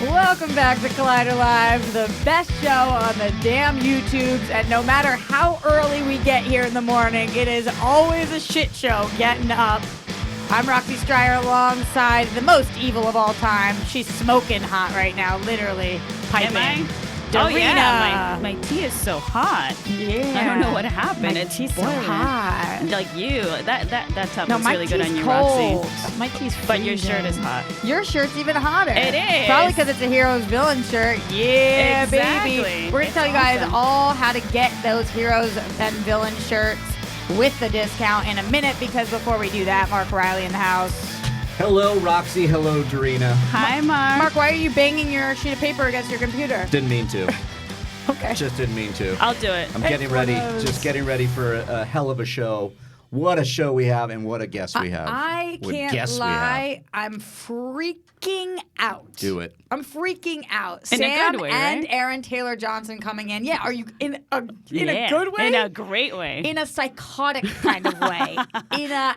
Welcome back to Collider Live, the best show on the damn YouTubes. And no matter how early we get here in the morning, it is always a shit show getting up. I'm Roxy Striar alongside the most evil of all time. She's smoking hot right now, literally piping. Am I? Dorina. Oh yeah, my tea is so hot. Yeah. I don't know what happened. My tea's so boiling. hot. Like you, that tub No, looks my really good tea's on you, cold. Roxy. My tea's But your freezing. shirt is hot. Your shirt's even hotter. It is. Probably because it's a Heroes Villain shirt. Yeah, Exactly. baby. We're going to It's tell you guys awesome. all how to get those Heroes and Villain shirts with the discount in a minute, because before we do that, Mark Reilly in the house. Hello, Roxy. Hello, Dorina. Hi, Mark. Mark, why are you banging your sheet of paper against your computer? Didn't mean to. Okay. Just didn't mean to. I'll do it. I'm getting ready. Close. Just getting ready for a hell of a show. What a show we have, and what a guest we have. I What can't guests we have. lie. I'm freaking out. Do it. I'm freaking out. In a Sam good way, and right? Aaron Taylor Johnson coming in. Yeah, are you in a Yeah, good way? In a great way. In a psychotic kind of way.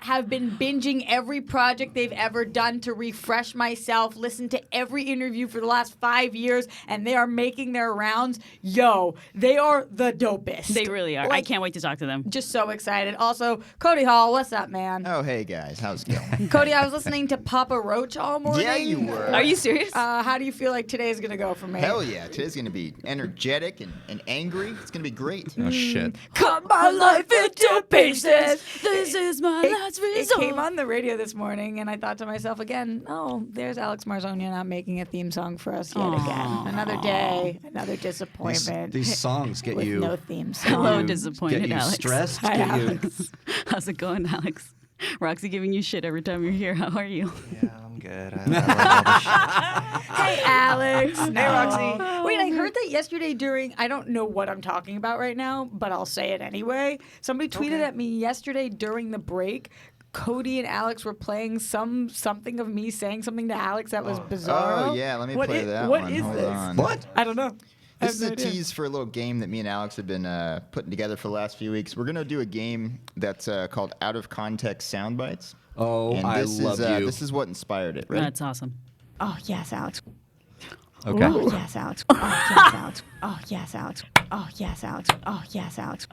Have been binging every project they've ever done to refresh myself, listen to every interview for the last 5 years, and they are making their rounds. Yo, they are the dopest. They really are. I Like, can't wait to talk to them. Just so excited. Also, Cody Hall, what's up, man? Oh, hey guys, how's it going? Cody, I was listening to Papa Roach all morning. Yeah, you were. Are you serious? How do you feel like today's going to go for me? Hell yeah, today's gonna be energetic and angry. It's gonna be great. Oh, shit. Cut my life into pieces. This is my last It resort. came on the radio this morning, and I thought to myself again, oh, there's Alex Marzoña not making a theme song for us yet again. Another day, another disappointment. These songs get with you. no theme Hello, song. you- disappointed get you Alex. stressed. Hi, Get you. Alex. How's it going, Alex? Roxy giving you shit every time you're here. How are you? Yeah, I'm good. I love all the shit. Hey, Alex. Hey, Roxy. Wait, I heard that yesterday during, I don't know what I'm talking about right now, but I'll say it anyway. Somebody tweeted at me yesterday during the break. Cody and Alex were playing something of me saying something to Alex that was bizarre. Oh yeah, let me What play is- that what one. is Hold this? on. What? I don't know. I This is have a no idea. tease for a little game that me and Alex have been putting together for the last few weeks. We're gonna do a game that's called Out of Context Sound Bites. Oh, And I this love is, you. This is what inspired it. Ready? That's awesome. Oh, yes, Alex. Okay. Oh, yes, Alex. Oh, yes, Alex. Oh, yes, Alex. Oh, yes, Alex. Oh, yes, Alex.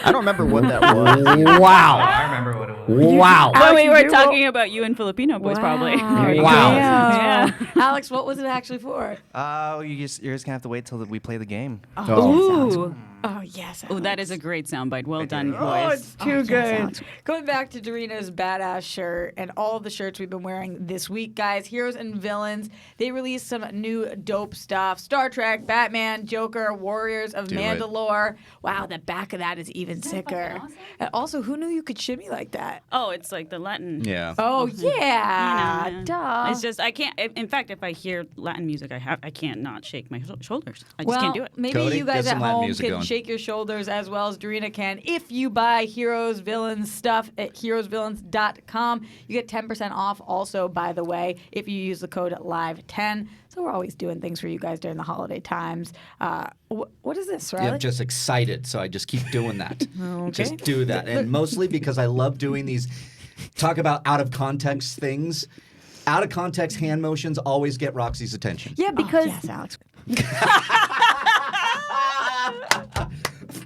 I don't remember what that was. Wow. I remember what it was. Wow. Oh, we you were do- talking about you and Filipino boys, probably. Wow. Wow. Yeah. Alex, what was it actually for? You're just gonna have to wait till we play the game. Ooh. Oh, yes, Alex. Oh, that is a great soundbite. Well done, Oh, boys. it's too good. Going back to Dorina's badass shirt and all of the shirts we've been wearing this week, guys. Heroes and Villains. They released some new dope stuff. Star Trek, Batman, Joker, Warriors of Do it. Mandalore. Wow, the back of that is even sicker. And also, who knew you could shimmy like that? Oh, it's like the Latin. Yeah. Oh, yeah. You know, Duh. It's just I can't. In fact, if I hear Latin music, I can't not shake my shoulders. I just well, can't do it. maybe Cody, you guys get at some Latin home music can going. shake your shoulders as well as Dorina can. If you buy Heroes Villains stuff at heroesvillains.com, you get 10% off also, by the way, if you use the code LIVE10. So we're always doing things for you guys during the holiday times. What is this, Yeah, Reilly? I'm just excited, so I just keep doing that. Okay. Just do that. And mostly because I love doing these, talk about out of context things. Out of context hand motions always get Roxy's attention. Yeah, because... yes, Alex.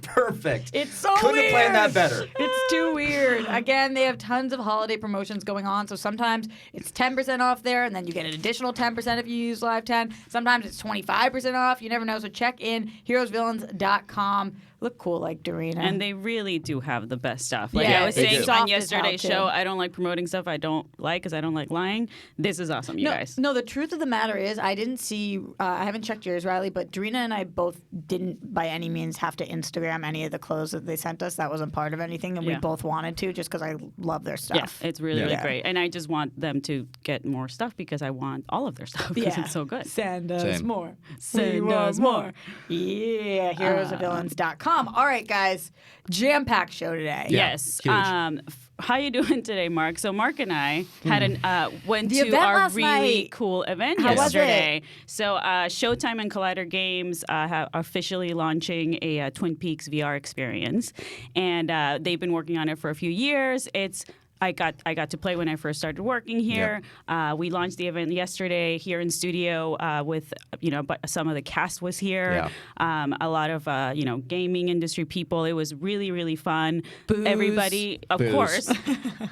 Perfect. It's so Couldn't weird. have planned that better. It's too weird. Again, they have tons of holiday promotions going on. So sometimes it's 10% off there, and then you get an additional 10% if you use Live 10. Sometimes it's 25% off. You never know. So check in heroesvillains.com. Look cool like Dorina. And they really do have the best stuff. Like Yeah, I was they saying do. on Soft as hell, yesterday's too. show, I don't like promoting stuff I don't like because I don't like lying. This is awesome, you guys. No, the truth of the matter is, I didn't see, I haven't checked yours, Reilly, but Dorina and I both didn't by any means have to Instagram any of the clothes that they sent us. That wasn't part of anything, and we Yeah. both wanted to just because I love their stuff. Yeah, it's really, really Yeah. great. And I just want them to get more stuff because I want all of their stuff because it's so good. Send us Same. more. Send We us want more. Yeah, heroesofvillains.com. All right, guys. Jam-packed show today. Yeah. Yes. huge. How you doing today, Mark? So Mark and I had went The to event our last really night. cool event How was yesterday. So Showtime and Collider Games are officially launching a Twin Peaks VR experience, and they've been working on it for a few years. It's I got to play when I first started working here. We launched the event yesterday here in studio with but some of the cast was here. A lot of gaming industry people. It was really, really fun. Booze. Everybody, of Booze. course.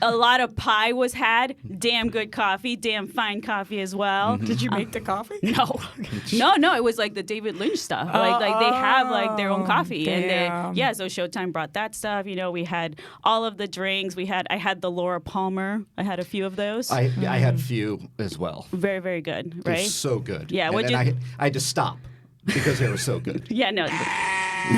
A lot of pie was had. Damn good coffee. Damn fine coffee as well. Did you make the coffee? No. It was like the David Lynch stuff. Like they have like their own coffee, damn. and so Showtime brought that stuff. We had all of the drinks. I had the Laura Palmer. I had a few of those. I had few as well. Very, very good. They're Right? so good. Yeah, And what'd then you- I had to stop because they were so good. Yeah, no.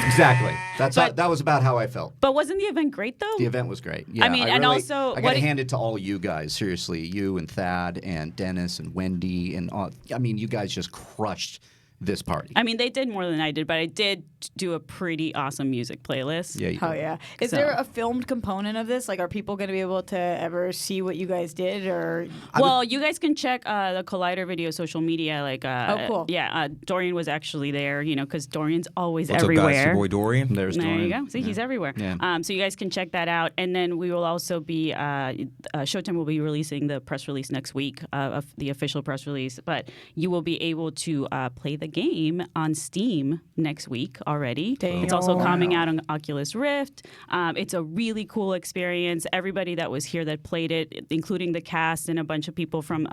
Exactly. But- That was about how I felt. But wasn't the event great though? The event was great. Yeah, I mean, and also, I got to hand it to all you guys. Seriously, you and Thad and Dennis and Wendy and all. I mean, you guys just crushed this party. I mean, they did more than I did, but I did do a pretty awesome music playlist. Yeah. You Oh did. yeah. Is So- there a filmed component of this? Like, are people going to be able to ever see what you guys did? Or Well, you guys can check the Collider video social media. Like, Oh, cool. Yeah, Dorian was actually there. Because Dorian's always What's everywhere. up, guys? Your boy Dorian. There's There Dorian. you go. See, he's everywhere. Yeah. So you guys can check that out, and then we will also be Showtime will be releasing the press release next week, of the official press release. But you will be able to play the game on Steam next week already. Damn. It's also coming out on Oculus Rift. It's a really cool experience. Everybody that was here that played it, including the cast and a bunch of people from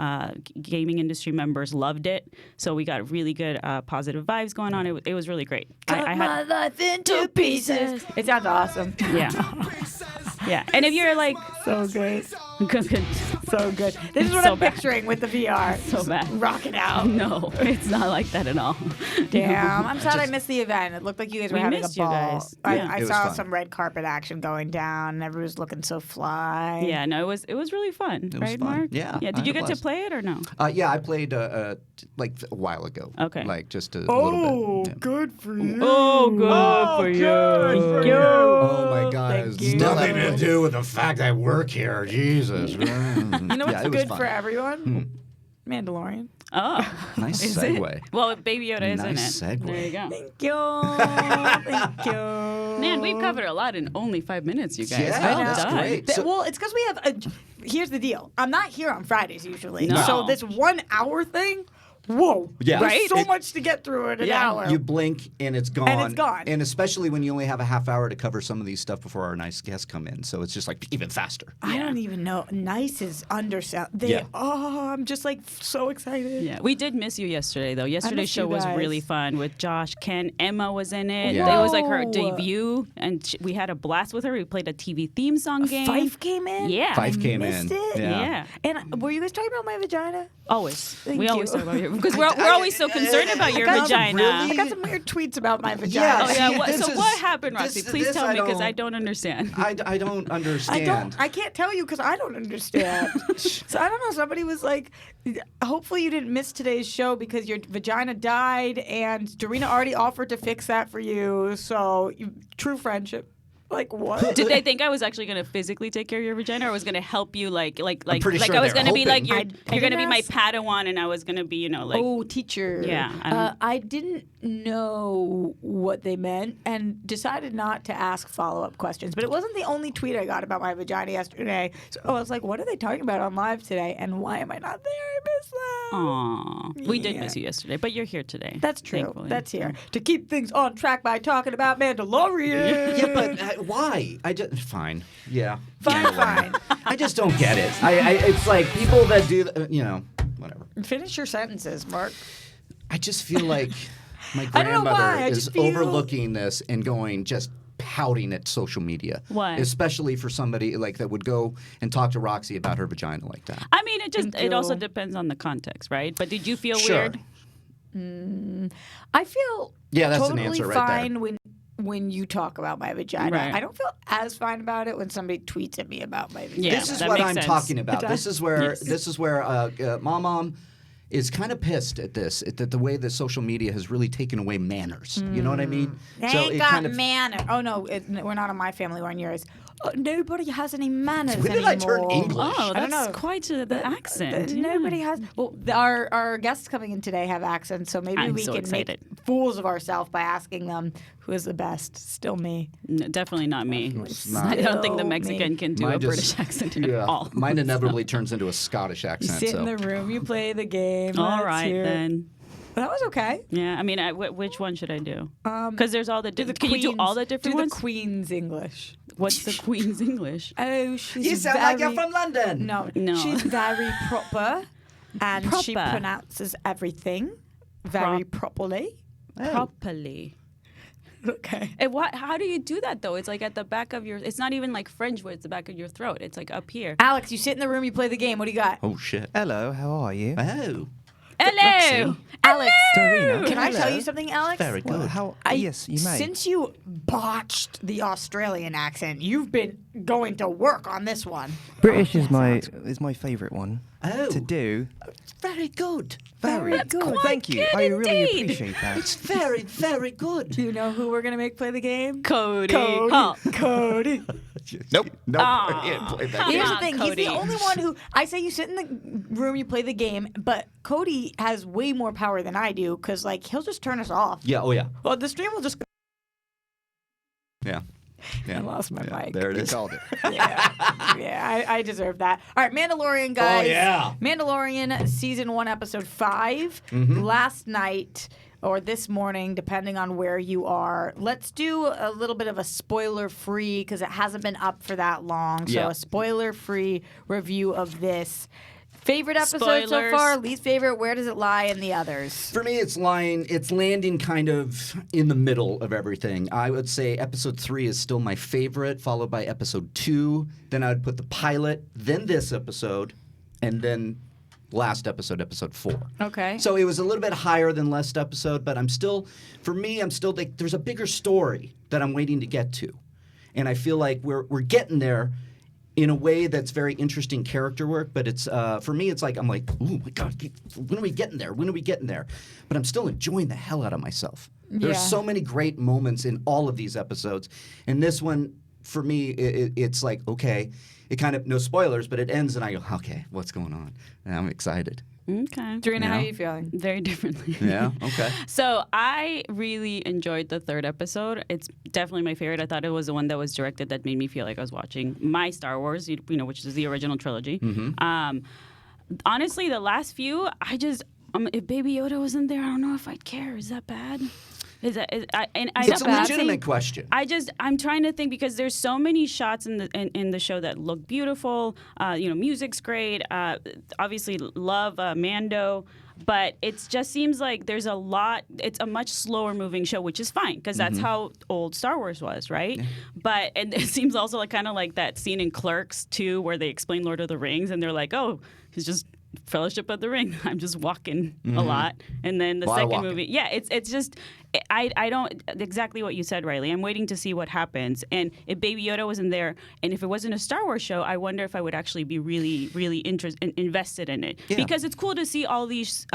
gaming industry members, loved it. So we got really good positive vibes going on. It was really great. cut my life into pieces. It sounds awesome. Yeah. Yeah. And if you're like, So good. good. So good. This is what So I'm bad. picturing with the VR. So bad. Rock it out. No, it's not like that at all. Damn. I'm sad I missed the event. It looked like you guys were We having a missed you ball. guys. I, Yeah. I It was saw fun. some red carpet action going down. Everyone was looking so fly. Yeah, no, it was really fun, was right, fun. Mark? Yeah, Yeah. I Did you had a get to blast. play it or no? Yeah, I played like a while ago. Okay. Like just a Oh, little bit. Yeah. good for you. Oh, good for you. Oh my God! Thank It's you. nothing to do with the fact I work here. Jesus. You know what's it was good fun. for everyone? Mandalorian. Oh, Nice is it? segue. Well, Baby Yoda is in it. Nice segue. There you go. Thank you. Thank you. Man, we've covered a lot in only 5 minutes, you guys. Yeah, Well that's done. great. Well, it's because we have here's the deal. I'm not here on Fridays usually. No. So this 1 hour thing, whoa. Yeah. There's Right? so much to get through in an hour. You blink and it's gone. And it's gone. And especially when you only have a half hour to cover some of these stuff before our nice guests come in. So it's just like even faster. I don't even know. Nice is undersound. I'm just like so excited. Yeah, we did miss you yesterday, though. Yesterday's missed show you was guys. really fun with Josh, Ken, Emma was in it. Whoa. It was like her debut, and we had a blast with her. We played a TV theme song game. Fife came in. Yeah. Fife came Missed in. it. Yeah. And were you guys talking about my vagina? Always. Thank we you. always talk about your because we're always so concerned about your got some vagina. really- I got some weird tweets about my vagina. Yeah, Oh yeah. See, What, this so is- what happened, Roxy? this- Please this tell I me because don't- I don't understand. I don't understand. I can't tell you because I don't understand. So I don't know. Somebody was like, hopefully you didn't miss today's show because your vagina died and Dorina already offered to fix that for you. So true friendship. Like what? Did they think I was actually going to physically take care of your vagina, or was going to help you, like pretty sure I was they're going to be like hoping. you're going to be my ask. Padawan, and I was going to be, like Oh, teacher. Yeah, I didn't know what they meant and decided not to ask follow-up questions. But it wasn't the only tweet I got about my vagina yesterday. So I was like, what are they talking about on live today? And why am I not there? I miss them. Aw, we did Yeah. miss you yesterday, but you're here today. That's true. thankfully. That's here. To keep things on track by talking about Mandalorian. Yeah, but why? I just fine. Yeah. Fine. I just don't get it. It's like people that do, whatever. Finish your sentences, Mark. I just feel like my I don't know why, grandmother I is just feel- overlooking this and going just pouting at social media. Why? Especially for somebody like that would go and talk to Roxy about her vagina like that. I mean, it also you. depends on the context, right? But did you feel Sure. weird? I feel Yeah, that's an totally answer right there. fine when you talk about my vagina. Right. I don't feel as fine about it when somebody tweets at me about my vagina. Yeah, This is that what makes I'm sense. talking about. It This does. is where Yes. Mom is kind of pissed at this, at the way that social media has really taken away manners. You know what I mean? They So ain't it got kind of manner. Oh no, we're not on my family. We're on yours. Nobody has any manners When did anymore. I turn English? Oh, I don't that's know. quite the accent. Yeah. Nobody has. Well, our guests coming in today have accents, so maybe I'm we so can excited. make fools of ourselves by asking them who is the best. Still me. Definitely not me. not. I don't think the Still Mexican me. can do Mine a just- British accent Yeah, at all. mine inevitably turns into a Scottish You accent. sit So. in the room, you play the game. All let's right hear it. then. That was okay. Yeah, I mean, which one should I do? Because there's all the Do the can you do all the Queen's- different do ones? the Queen's English. What's the Queen's English? Oh, she's You sound like you're from London. No, No. she's very proper, and she Proper. pronounces everything very properly. Properly. Okay. And what? How do you do that though? It's like at the back of your. It's not even like French where it's the back of your throat. It's like up here. Alex, you sit in the room, you play the game. What do you got? Oh shit. Hello, how are you? Oh. Hello, Alex, Dorina. can I tell Hello. you something, Alex? Very Well, good. how? Yes, you may. Since you botched the Australian accent, you've been going to work on this one. British is my favourite one Oh. to do. Very good. Very good. Thank you. good I really indeed. appreciate that. It's very, very good. Do you know who we're gonna make play the game? Cody. Cody. Hall. Cody. Nope. Aw. He didn't play that Come game. Here's the on, thing. Cody. He's the only one who I say you sit in the room, you play the game, but Cody has way more power than I do because like he'll just turn us off. Yeah. Oh yeah. Well, the stream will just. Yeah. Yeah. I lost my mic. There it You is. called it. Yeah, I deserve that. All right, Mandalorian, guys. Oh, yeah. Mandalorian season 1, episode 5. Mm-hmm. Last night or this morning, depending on where you are. Let's do a little bit of a spoiler-free because it hasn't been up for that long. So Yeah. a spoiler-free review of this. Favorite episode so Spoilers. far? Least favorite? Where does it lie in the others? For me, it's landing kind of in the middle of everything. I would say episode 3 is still my favorite, followed by episode 2. Then I would put the pilot, then this episode, and then last episode, episode 4. Okay. So it was a little bit higher than last episode, but I'm still like, there's a bigger story that I'm waiting to get to. And I feel like we're getting there in a way that's very interesting character work, but it's for me, it's like I'm like, oh my god, when are we getting there? When are we getting there? But I'm still enjoying the hell out of myself. There's Yeah. so many great moments in all of these episodes, and this one for me, it's like okay, it kind of no spoilers, but it ends, and I go, okay, what's going on? And I'm excited. Okay. Dorina, how Yeah. are you feeling? Very differently. Yeah. Okay. So I really enjoyed the third episode. It's definitely my favorite. I thought it was the one that was directed that made me feel like I was watching my Star Wars, you know, which is the original trilogy. Honestly, the last few, I just if Baby Yoda wasn't there, I don't know if I'd care. Is that bad? It's a I'm not legitimate saying- question. I'm trying to think because there's so many shots in the show that look beautiful. Music's great. Obviously, love Mando, but it just seems like there's a lot. It's a much slower moving show, which is fine because that's how old Star Wars was, right? But and it seems also like kind of like that scene in Clerks 2 where they explain Lord of the Rings and they're like, oh, he's just Fellowship of the Ring. I'm just walking a lot, and then the Lot of second walking. movie, yeah, it's just. I don't exactly what you said, Reilly. I'm waiting to see what happens. And if Baby Yoda wasn't there, and if it wasn't a Star Wars show, I wonder if I would actually be really, really invested in it. Yeah. Because it's cool to see all these,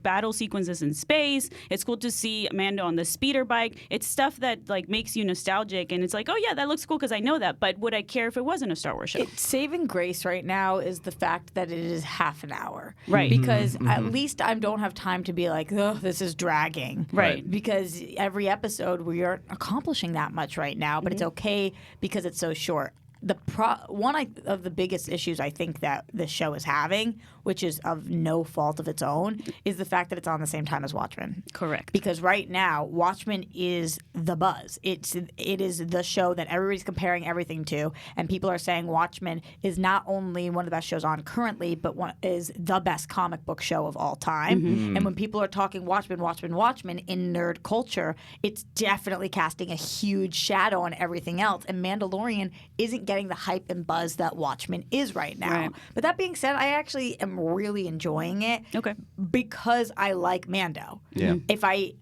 battle sequences in space. It's cool to see Mando on the speeder bike. It's stuff that like makes you nostalgic, and it's like, oh yeah, that looks cool because I know that. But would I care if it wasn't a Star Wars show? It's saving grace right now is the fact that it is half an hour. Right. Because at least I don't have time to be like, oh, this is dragging. Right. Because every episode we aren't accomplishing that much right now, but it's okay because it's so short. One of the biggest issues I think that this show is having, which is of no fault of its own, is the fact that it's on the same time as Watchmen. Correct. Because right now, Watchmen is the buzz. It is the show that everybody's comparing everything to, and people are saying Watchmen is not only one of the best shows on currently, but is the best comic book show of all time. And when people are talking Watchmen in nerd culture, it's definitely casting a huge shadow on everything else. And Mandalorian isn't getting the hype and buzz that Watchmen is right now. Right. But that being said, I actually am really enjoying it. Okay. Because I like Mando. Yeah. If I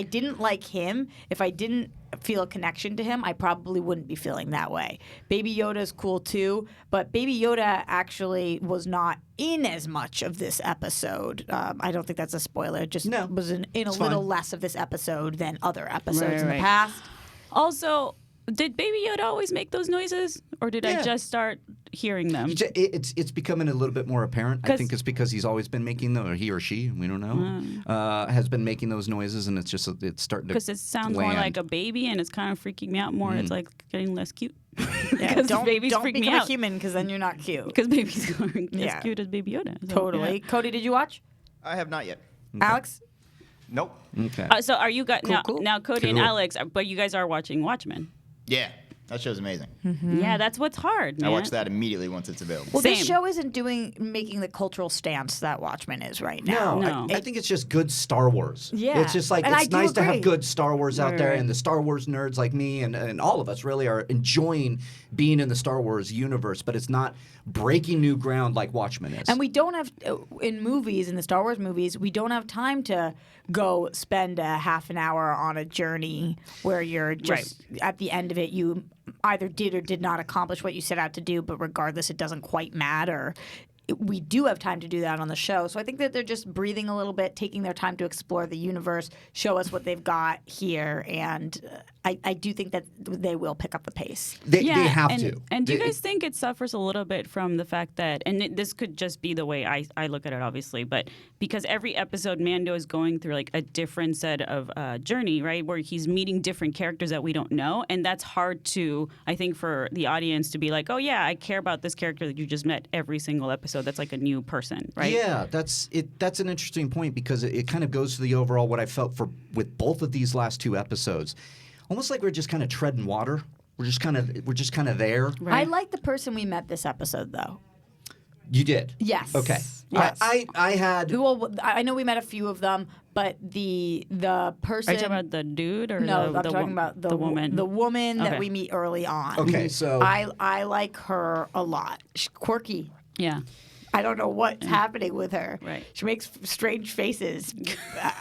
didn't like him, if I didn't feel a connection to him, I probably wouldn't be feeling that way. Baby Yoda's cool too, but Baby Yoda actually was not in as much of this episode. I don't think that's a spoiler. Just No. was in a It's little fine. less of this episode than other episodes Right, in the right. past. Also, Did Baby Yoda always make those noises, or did I just start hearing them? It's becoming a little bit more apparent. I think it's because he's always been making them, or he or she, we don't know, has been making those noises, and it's starting to. Because it sounds more like a baby, and it's kind of freaking me out more. It's like getting less cute. Yeah, don't freak me become out. a human because then you're not cute. Because babies aren't as cute as Baby Yoda. So, Totally. yeah. Cody, did you watch? I have not yet. Alex? Nope. Okay. So are you guys Cool. now? Cody and Cool. Alex, but you guys are watching Watchmen. Yeah, that show's amazing. Yeah, that's what's hard, man. I watch that immediately once it's available. Well, this Same. show isn't making the cultural stance that Watchmen is right now. No. I think it's just good Star Wars. Yeah. It's just like, And I it's do nice to have agree. good Star Wars out there, Right. and the Star Wars nerds like me and all of us really are enjoying being in the Star Wars universe, but it's not breaking new ground like Watchmen is. And we don't have, in movies, in the Star Wars movies, we don't have time to go spend a half an hour on a journey where you're just, at the end of it, you either did or did not accomplish what you set out to do, but regardless, it doesn't quite matter. We do have time to do that on the show. So I think that they're just breathing a little bit, taking their time to explore the universe, show us what they've got here, and I do think that they will pick up the pace. They have and, to. And do you guys think it suffers a little bit from the fact that, and this could just be the way I look at it, obviously, but because every episode Mando is going through like a different set of journey, right, where he's meeting different characters that we don't know, and that's hard to, I think, for the audience to be like, oh yeah, I care about this character that you just met every single episode. That's like a new person, right? Yeah, that's an interesting point because it kind of goes to the overall what I felt with both of these last two episodes. Almost like we're just kind of treading water. We're just kind of there. I like the person we met this episode, though. You did? Yes. Okay. Yes. I had. Well, I know we met a few of them, but the person. Are you talking about the dude or No, the I'm talking about the woman? The woman that Okay. we meet early on. Okay, so I like her a lot. She's quirky. Yeah. I don't know what's happening with her. Right. She makes strange faces.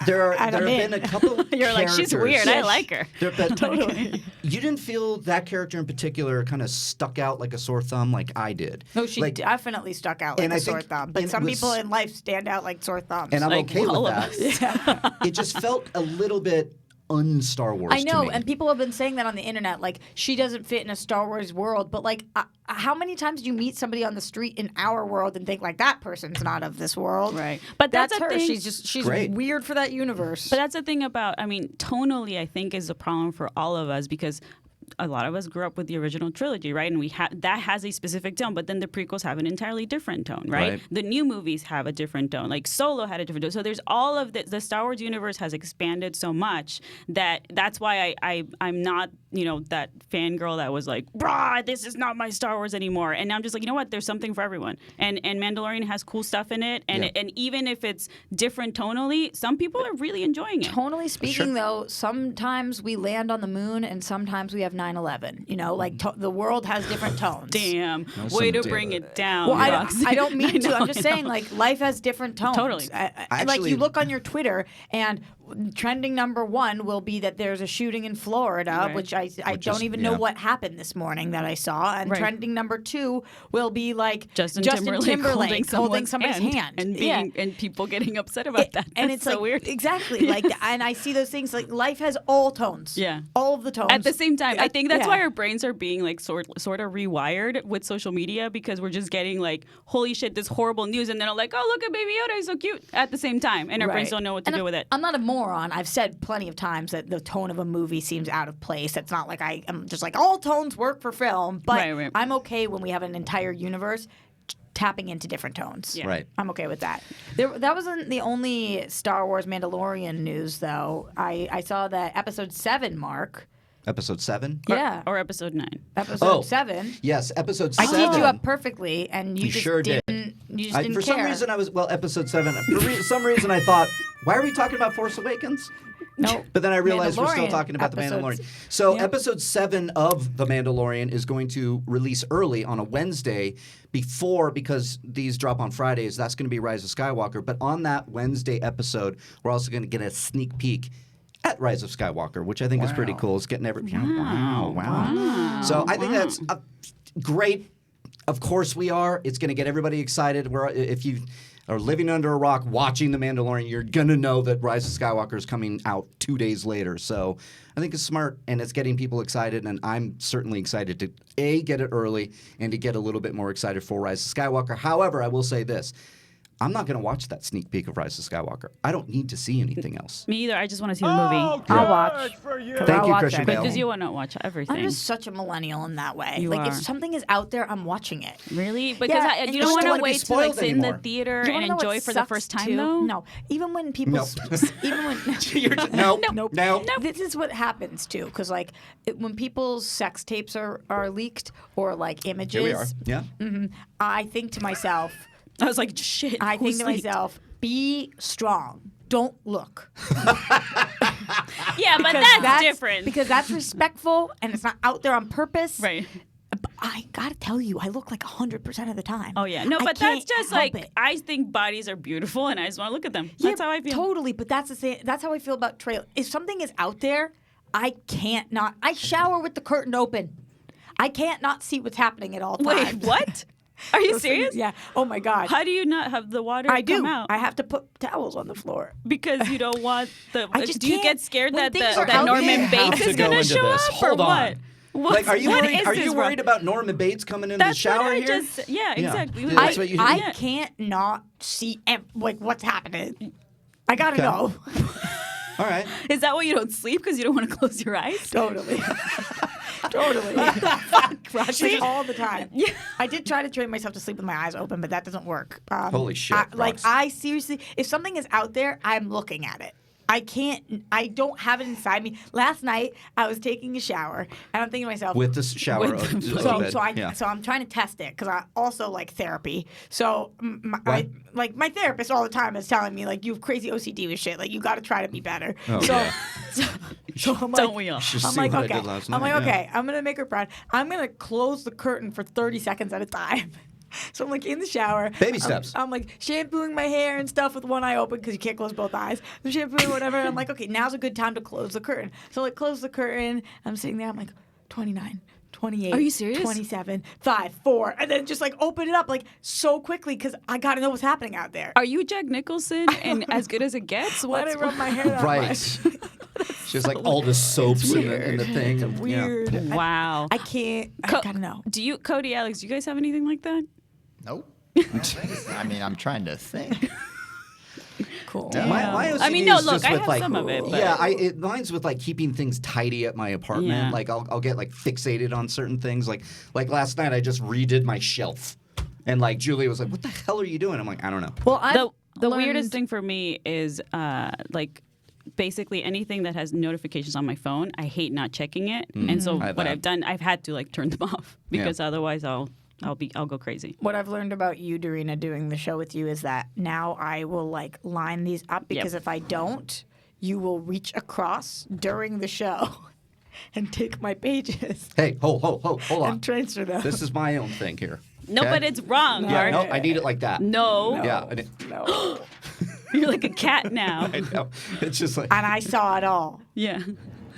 there and have I'm been in. a couple. You're like, she's characters- weird. I like her. Totally. You didn't feel that character in particular kind of stuck out like a sore thumb like I did. No, she Like, definitely stuck out like and a I sore think- thumb. But and some it was- people in life stand out like sore thumbs. and I'm Like okay all with of that. It just felt a little bit un-Star Wars. I know, to me. and people have been saying that on the internet. Like, she doesn't fit in a Star Wars world. But, like, how many times do you meet somebody on the street in our world and think, like, that person's not of this world? Right. But That's that's a her. thing. She's Great. weird for that universe. But that's the thing about, I mean, tonally, I think is a problem for all of us because a lot of us grew up with the original trilogy, right? And that has a specific tone, but then the prequels have an entirely different tone, right? Right. The new movies have a different tone. Like Solo had a different tone. So there's all of the Star Wars universe has expanded so much that's why I'm not, that fangirl that was like, brah, this is not my Star Wars anymore. And I'm just like, you know what? There's something for everyone. And Mandalorian has cool stuff in it. And Yeah. and even if it's different tonally, some people are really enjoying it. Tonally speaking, though, sometimes we land on the moon and sometimes we have 9/11. The world has different tones. Damn. No, Way to some bring damn. it down. Well, Roxy. I don't mean to. I'm just I saying, know. like, life has different tones. Totally. Like, Actually- you look on your Twitter, and trending number one will be that there's a shooting in Florida, Right. which I Which don't is- even know yeah. what happened this morning that I saw. And Right. trending number two will be, like, Justin Timberlake holding somebody's someone's hand. and Yeah. and people getting upset about that. And That's it's so like, weird. exactly. Like, and I see those things, like, life has all tones. Yeah. All of the tones. At the same time, I think that's Yeah. why our brains are being like sort of rewired with social media because we're just getting like, holy shit, this horrible news, and then I'm like, oh, look at Baby Yoda, he's so cute at the same time, and our brains Right. don't know what to And do with it. I'm not a moron. I've said plenty of times that the tone of a movie seems out of place. It's not like I am just like all tones work for film, but Right. I'm okay when we have an entire universe tapping into different tones. Yeah. Right. I'm okay with that. That wasn't the only Star Wars Mandalorian news, though. I saw that episode 7 mark. Episode 7? Yeah. Or episode 9. Episode 7. Yes, episode I 7. teed you up perfectly, and you You just sure did. didn't. You just didn't for care. some reason, episode 7. For some reason, I thought, why are we talking about Force Awakens? No. But then I realized we're still Mandalorian talking about the episodes. Mandalorian. So Yep. episode 7 of The Mandalorian is going to release early on a Wednesday because these drop on Fridays. That's going to be Rise of Skywalker. But on that Wednesday episode, we're also going to get a sneak peek at Rise of Skywalker, which I think is pretty cool. It's getting wow. So I think that's great. Of course we are. It's going to get everybody excited. are living under a rock watching The Mandalorian, you're going to know that Rise of Skywalker is coming out 2 days later. So I think it's smart, and it's getting people excited, and I'm certainly excited to, A, get it early, and to get a little bit more excited for Rise of Skywalker. However, I will say this. I'm not going to watch that sneak peek of Rise of Skywalker. I don't need to see anything else. Me either. I just want to see the movie. I'll watch. Thank you, watch Christian it. Bale. Because you want to watch everything. I'm just such a millennial in that way. You like are. if something is out there, I'm watching it. Really? Because Yeah, you and don't you want don't to wanna be wait till spoiled it's in the anymore. theater You wanna and know what enjoy for the sucks, first time, too? though? No. Even when people, Nope. even when You're just, no. This is what happens too, because like when people's sex tapes are leaked or like images, Here we are. Yeah. I think to myself, I was like, shit. I who's think to leaked? myself, be strong. Don't look. Yeah, but Because that's different. Because that's respectful and it's not out there on purpose. Right. But I gotta tell you, I look like 100% of the time. Oh, yeah. No, I but that's can't just help like, it. I think bodies are beautiful and I just want to look at them. That's how I feel. Totally, but that's the same. That's how I feel about trailers. If something is out there, I can't not. I shower with the curtain open. I can't not see what's happening at all times. Wait, what? Are you Those serious? things- Yeah. Oh my god. How do you not have the water I come do. out? I have to put towels on the floor. Because you don't want the. I just do you can't. get scared When that things are that out Norman there- We have Bates to is go going to into show this. up Hold or on. what? Like, are you what worried? is Are this, you Rob? worried about Norman Bates coming in That's the shower what I here? just. Yeah, exactly. Yeah. We- That's what you- I yeah. can't not see like what's happening. I gotta Okay. know. All right. Is that why you don't sleep? Because you don't want to close your eyes? Totally. Totally. See? All the time. I did try to train myself to sleep with my eyes open, but that doesn't work. Holy shit, Rox. I seriously, if something is out there, I'm looking at it. I don't have it inside me. Last night, I was taking a shower, and I'm thinking to myself, With the shower. With the- so I'm trying to test it because I also like therapy. So my therapist all the time is telling me like you have crazy OCD with shit. Like you got to try to be better. Oh, so, yeah. so I'm like, Don't we all? Just I'm see like, what I okay. did last I'm night, like, yeah. okay. I'm gonna make her proud. I'm gonna close the curtain for 30 seconds at a time. So I'm like in the shower. Baby steps. I'm like shampooing my hair and stuff with one eye open because you can't close both eyes. I'm shampooing whatever. I'm like, okay, now's a good time to close the curtain. So like close the curtain. I'm sitting there. I'm like, 29. 28. Are you serious? 27, 5, 4, and then just like open it up like so quickly because I gotta know what's happening out there. Are you Jack Nicholson and as good as it gets? Why did I rub my hair that Right. much? She has like all the soaps in the thing. It's weird. Yeah. Wow. I can't. I gotta know. Do you, Cody, Alex, do you guys have anything like that? Nope. I mean, I'm trying to think. Cool. My OCD I mean, no, is look, just I with, have like, some of it, but- Yeah, mine's with like keeping things tidy at my apartment. Yeah. Like I'll get like fixated on certain things. Like last night I just redid my shelf, and like Julia was like, "What the hell are you doing?" I'm like, "I don't know." Well, The weirdest thing for me is like basically anything that has notifications on my phone. I hate not checking it, and so I have what that. I've done, I've had to like turn them off because otherwise I'll go crazy. What I've learned about you, Dorina, doing the show with you is that now I will like line these up because if I don't, you will reach across during the show and take my pages Hey, hold on. and transfer them. This is my own thing here. No, okay? but it's wrong. Yeah, Mark. no, I need it like that. No. Yeah, No. You're like a cat now. I know. It's just like And I saw it all. Yeah.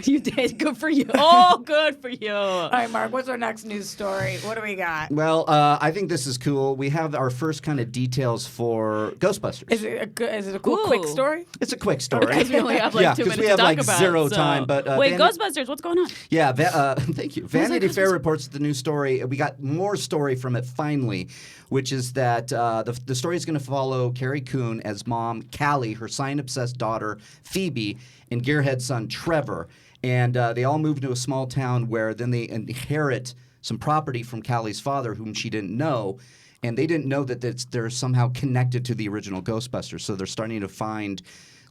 You did. Good for you. Oh, good for you. All right, Mark, what's our next news story? What do we got? Well, I think this is cool. We have our first kind of details for Ghostbusters. Is it a cool, quick Ooh. story? It's a quick story. Because we only have like 2 minutes we have to talk like about. zero so- time. But wait, Ghostbusters, what's going on? Yeah, thank you. Vanity that Fair Ghostbusters? reports the new story. We got more story from it finally, which is that the story is going to follow Carrie Coon as mom Callie, her science-obsessed daughter Phoebe, and Gearhead's son Trevor. And they all move to a small town where then they inherit some property from Callie's father, whom she didn't know. And they didn't know that they're somehow connected to the original Ghostbusters. So they're starting to find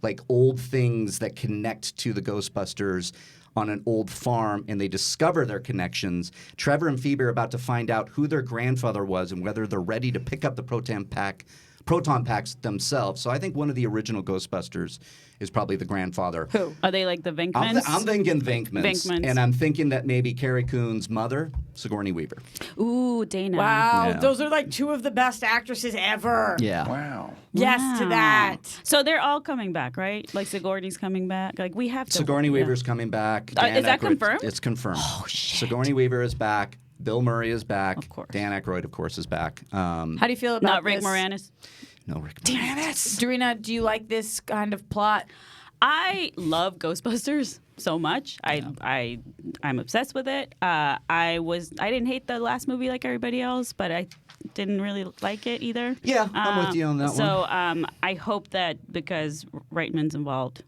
like old things that connect to the Ghostbusters on an old farm, and they discover their connections. Trevor and Phoebe are about to find out who their grandfather was and whether they're ready to pick up the proton packs themselves. So I think one of the original Ghostbusters is probably the grandfather. Who? Are they like the Venkmans? I'm thinking Venkmans. Venkmans. And I'm thinking that maybe Carrie Coon's mother, Sigourney Weaver. Ooh, Dana. Wow, Yeah. those are like two of the best actresses ever. Yeah. Wow. Yes to Wow. that. So they're all coming back, right? Like Sigourney's coming back. Like we have to. Sigourney yeah. Weaver's coming back. Is Dan that Aykroyd- confirmed? It's confirmed. Oh, shit. Sigourney Weaver is back. Bill Murray is back. Of course. Dan Aykroyd, of course, is back. How do you feel about Not Rick this? Moranis. No recommendations. Dorina, do you like this kind of plot? I love Ghostbusters so much. I'm obsessed with it. I didn't hate the last movie like everybody else, but I didn't really like it either. Yeah, I'm with you on that one. So I hope that because Reitman's involved,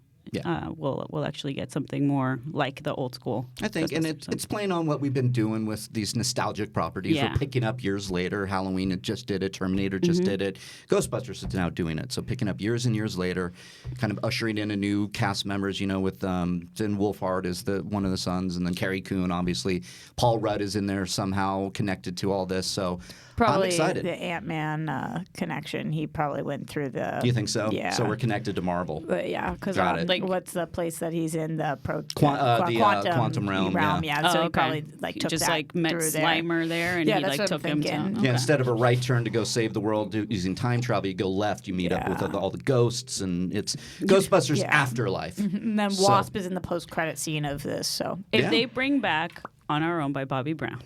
we'll actually get something more like the old school. I think, and it's playing on what we've been doing with these nostalgic properties. Yeah. We're picking up years later. Halloween just did it. Terminator just did it. Ghostbusters is now doing it. So picking up years and years later, kind of ushering in a new cast members. With Finn Wolfhard is one of the sons, and then Carrie Coon, obviously. Paul Rudd is in there somehow connected to all this. So Probably I'm excited. the Ant-Man connection. He probably went through the... Do you think so? Yeah. So we're connected to Marvel. Yeah, because Got it. what's the place that he's in? The quantum realm. Yeah, so Oh, he okay. probably took just that met through there. Slimer there, and Yeah, he that's what I'm took him thinking. to. Yeah, instead of a right turn to go save the world using time travel, you go left, you meet up with all the ghosts, and it's Ghostbusters Afterlife. And then So- Wasp is in the post-credit scene of this. So If they bring back On Our Own by Bobby Brown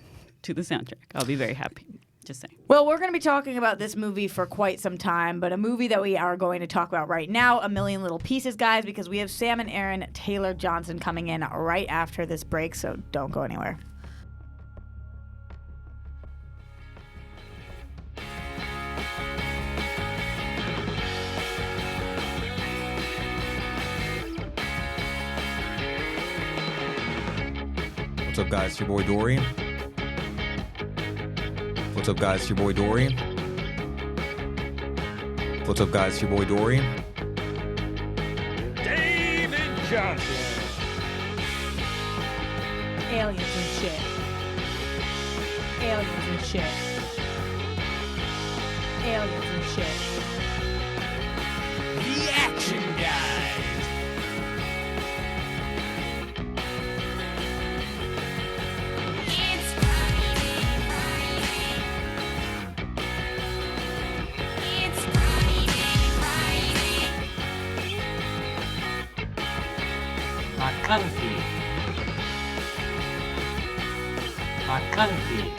to the soundtrack, I'll be very happy. Just saying. Well, we're going to be talking about this movie for quite some time, but a movie that we are going to talk about right now, A Million Little Pieces, guys, because we have Sam and Aaron Taylor Johnson coming in right after this break, so don't go anywhere. What's up, guys? It's your boy Dory. What's up, guys? It's your boy Dory. What's up, guys? It's your boy Dory. David Johnson. Aliens and shit. Aliens and shit. Aliens and shit. The Action Guys. McCarthy. McCarthy.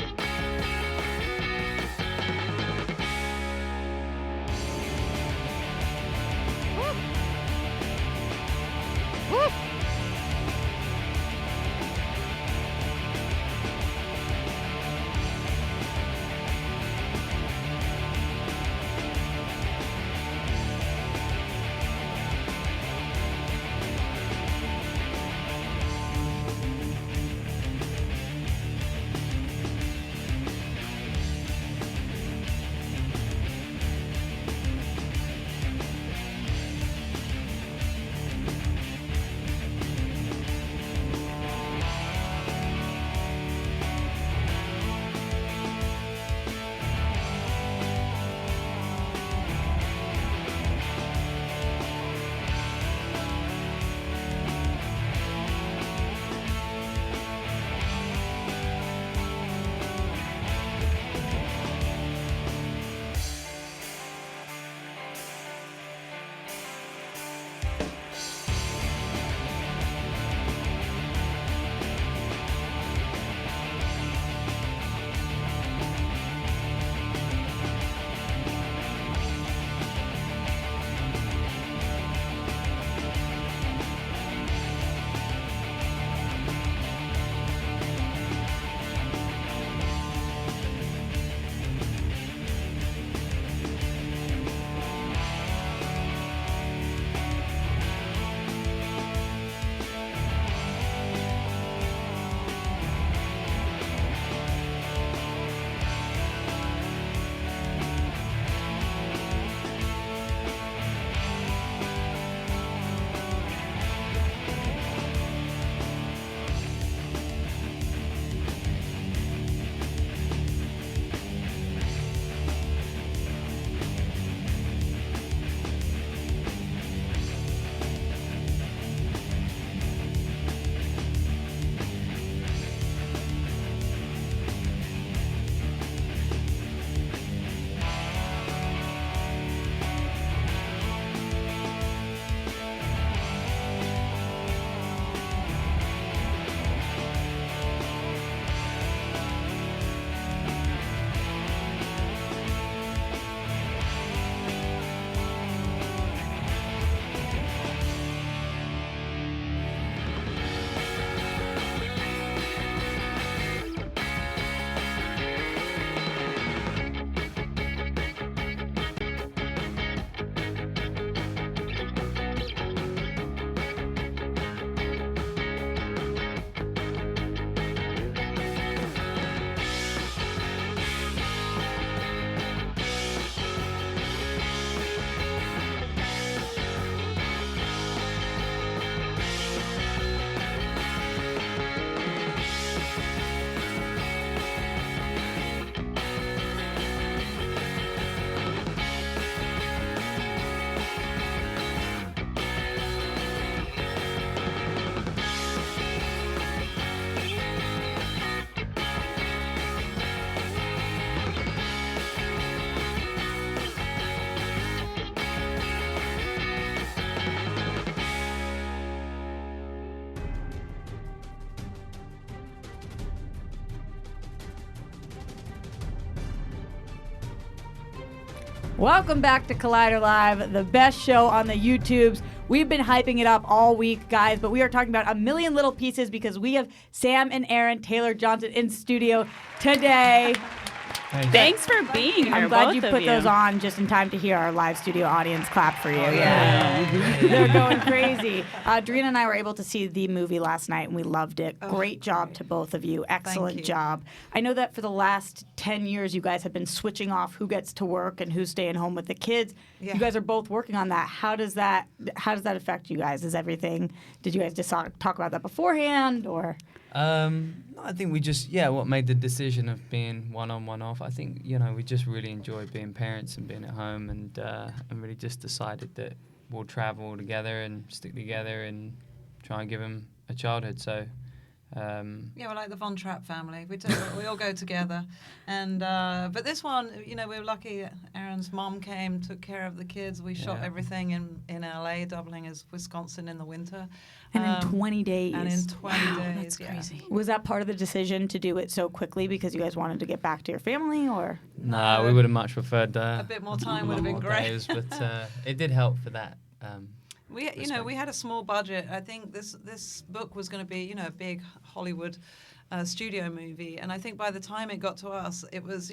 Welcome back to Collider Live, the best show on the YouTubes. We've been hyping it up all week, guys, but we are talking about a million little pieces because we have Sam and Aaron Taylor-Johnson in studio today. Thanks for being here. I'm glad you both put of those on just in time to hear our live studio audience clap for you. They're going crazy. Dorina and I were able to see the movie last night, and we loved it. Great job to both of you. Excellent job. I know that for the last 10 years, you guys have been switching off who gets to work and who's staying home with the kids. Yeah. You guys are both working on that. How does that affect you guys? Did you guys just talk about that beforehand, or? I think we just, what made the decision of being one on, one off. I think, we just really enjoy being parents and being at home and really just decided that we'll travel together and stick together and try and give them a childhood. So, we're like the Von Trapp family. We all go together. And but this one, we were lucky. Aaron's mom came, took care of the kids. We shot everything in LA, doubling as Wisconsin in the winter. And in 20 days. That's crazy. Was that part of the decision to do it so quickly because you guys wanted to get back to your family, or? No, we would have much preferred a bit more time would have been great. Days, but it did help for that. We had a small budget. I think this book was going to be, a big Hollywood studio movie, and I think by the time it got to us, it was,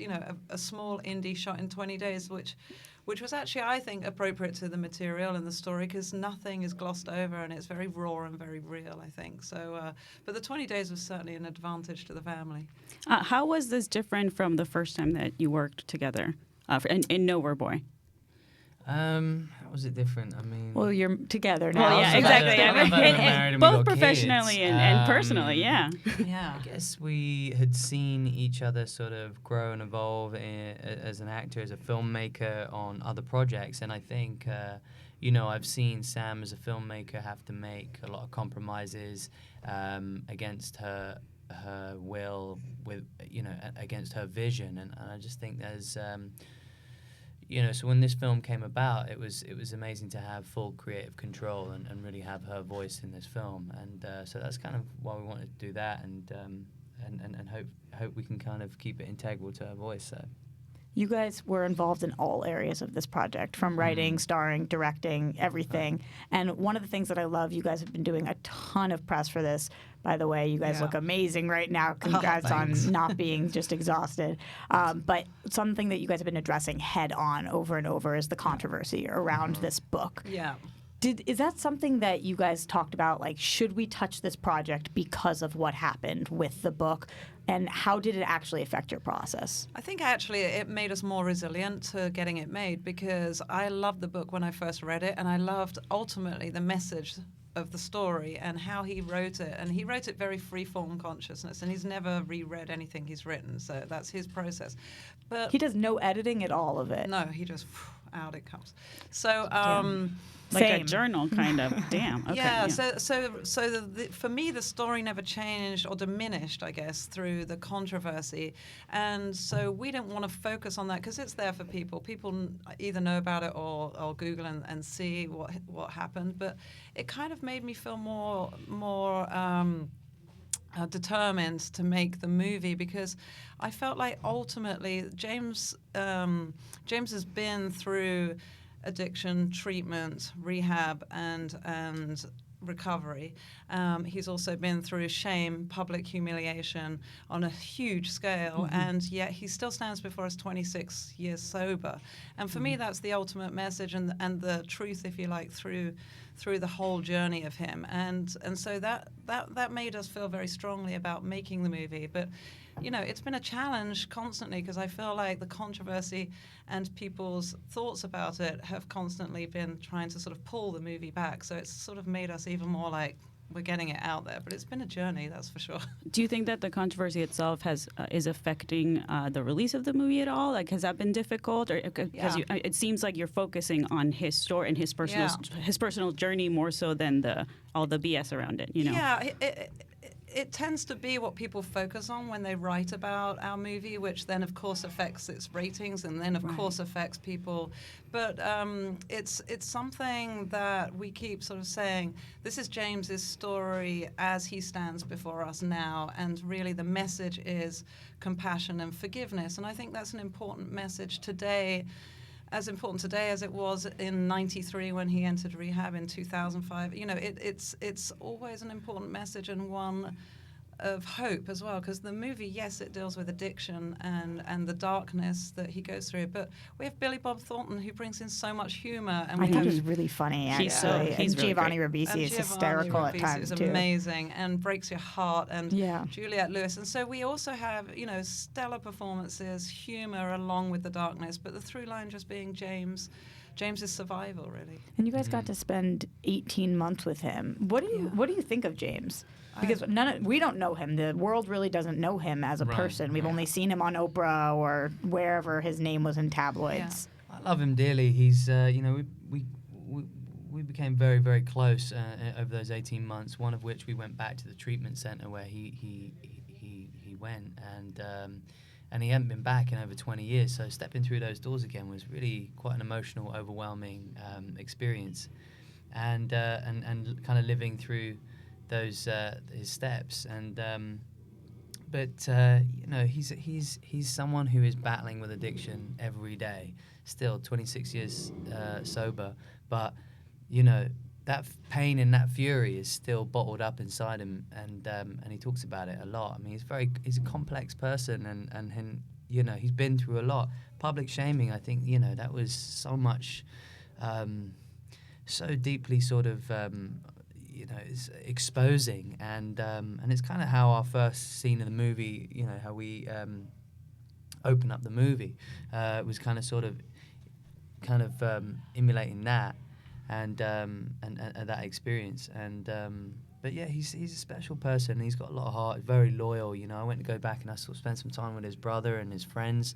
a small indie shot in 20 days, which was actually, I think, appropriate to the material and the story because nothing is glossed over and it's very raw and very real, I think. So, but the 20 days was certainly an advantage to the family. How was this different from the first time that you worked together in Nowhere Boy? How was it different? I mean, well, you're together now. Well, yeah, exactly. Both professionally and personally, yeah. I guess we had seen each other sort of grow and evolve as an actor, as a filmmaker on other projects, and I think, I've seen Sam as a filmmaker have to make a lot of compromises against her will, against her vision, and I just think there's. So when this film came about, it was amazing to have full creative control and really have her voice in this film, and so that's kind of why we wanted to do that, and hope we can kind of keep it integral to her voice. So. You guys were involved in all areas of this project, from writing, starring, directing, everything. And one of the things that I love, you guys have been doing a ton of press for this. By the way, you guys look amazing right now. Congrats on not being just exhausted. But something that you guys have been addressing head on over and over is the controversy around this book. Yeah. Is that something that you guys talked about? Like, should we touch this project because of what happened with the book? And how did it actually affect your process? I think actually it made us more resilient to getting it made because I loved the book when I first read it, and I loved ultimately the message of the story and how he wrote it. And he wrote it very free-form consciousness, and he's never reread anything he's written, so that's his process. But he does no editing at all of it. No, he just out it comes. So like a journal, kind of. Damn. Okay, yeah. So for me, the story never changed or diminished, I guess, through the controversy, and so we didn't want to focus on that because it's there for people. People either know about it or Google and see what happened. But it kind of made me feel more determined to make the movie because I felt like ultimately James has been through addiction, treatment, rehab, and recovery. He's also been through shame, public humiliation on a huge scale, and yet he still stands before us 26 years sober. And for me, that's the ultimate message and the truth, if you like, through the whole journey of him. And so that made us feel very strongly about making the movie. But it's been a challenge constantly because I feel like the controversy and people's thoughts about it have constantly been trying to sort of pull the movie back. So it's sort of made us even more like we're getting it out there. But it's been a journey, that's for sure. Do you think that the controversy itself is affecting the release of the movie at all? Like, has that been difficult? Or because it seems like you're focusing on his story and his personal journey more so than all the BS around it. Yeah. It tends to be what people focus on when they write about our movie, which then, of course, affects its ratings and then, of course, affects people. But it's something that we keep sort of saying, this is James's story as he stands before us now, and really the message is compassion and forgiveness. And I think that's an important message today as important today as it was in '93 when he entered rehab in 2005. You know, it's always an important message and one of hope as well, because the movie, yes, it deals with addiction and the darkness that he goes through, but we have Billy Bob Thornton who brings in so much humor, and I we thought have he was really funny. He's Actually, he's and really Giovanni great. Ribisi and is Giovanni hysterical at Ribisi times is too. amazing and breaks your heart, and Yeah. Juliette Lewis. And so we also have, you know, stellar performances, humor along with the darkness, but the through line just being James's survival, really. And you guys got to spend 18 months with him. What do you think of James? Because we don't know him. The world really doesn't know him as a person. We've only seen him on Oprah or wherever his name was in tabloids. I love him dearly. He's, you know, we became very, very close over those 18 months. One of which we went back to the treatment center where he went, and he hadn't been back in over 20 years. So stepping through those doors again was really quite an emotional, overwhelming experience, and kind of living through those his steps. And but you know, he's someone who is battling with addiction every day. Still 26 years sober, but you know, that pain and that fury is still bottled up inside him, and he talks about it a lot. I mean, he's a complex person, and you know, he's been through a lot. Public shaming, I think, you know, that was so much, so deeply sort of, you know, it's exposing, and it's kind of how our first scene of the movie, you know, how we open up the movie, was kind of emulating that. And that experience, but yeah, he's a special person. He's got a lot of heart, very loyal. You know, I went to go back and I sort of spent some time with his brother and his friends,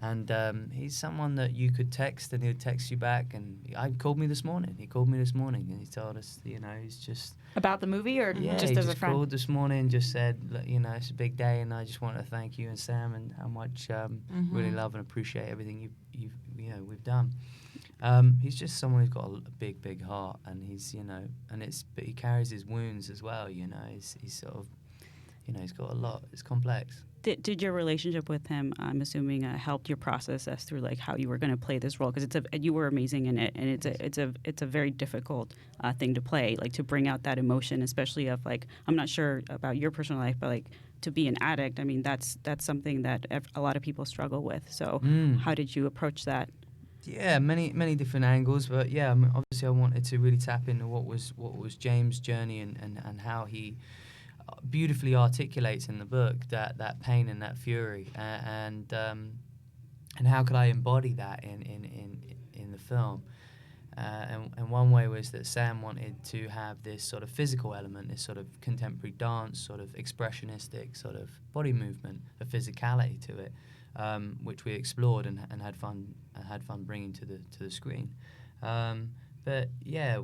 and he's someone that you could text and he would text you back. And he called me this morning, and he told us, you know, he's just About the movie, or yeah, just he as just a friend? called this morning, just said, look, you know, it's a big day, and I just want to thank you and Sam and how much really love and appreciate everything we've done. He's just someone who's got a big heart, and he's, you know, but he carries his wounds as well. You know, he's sort of, you know, he's got a lot. It's complex. Did your relationship with him, I'm assuming, helped your process as through like how you were going to play this role? Because you were amazing in it, and it's a very difficult thing to play, like to bring out that emotion, especially of like, I'm not sure about your personal life, but like to be an addict. I mean, that's something that a lot of people struggle with. So how did you approach that? Yeah, many different angles, but yeah, I mean, obviously I wanted to really tap into what was James' journey and how he beautifully articulates in the book that pain and that fury, and how could I embody that in the film. And one way was that Sam wanted to have this sort of physical element, this sort of contemporary dance, sort of expressionistic sort of body movement, a physicality to it, which we explored and had fun bringing to the screen. But yeah,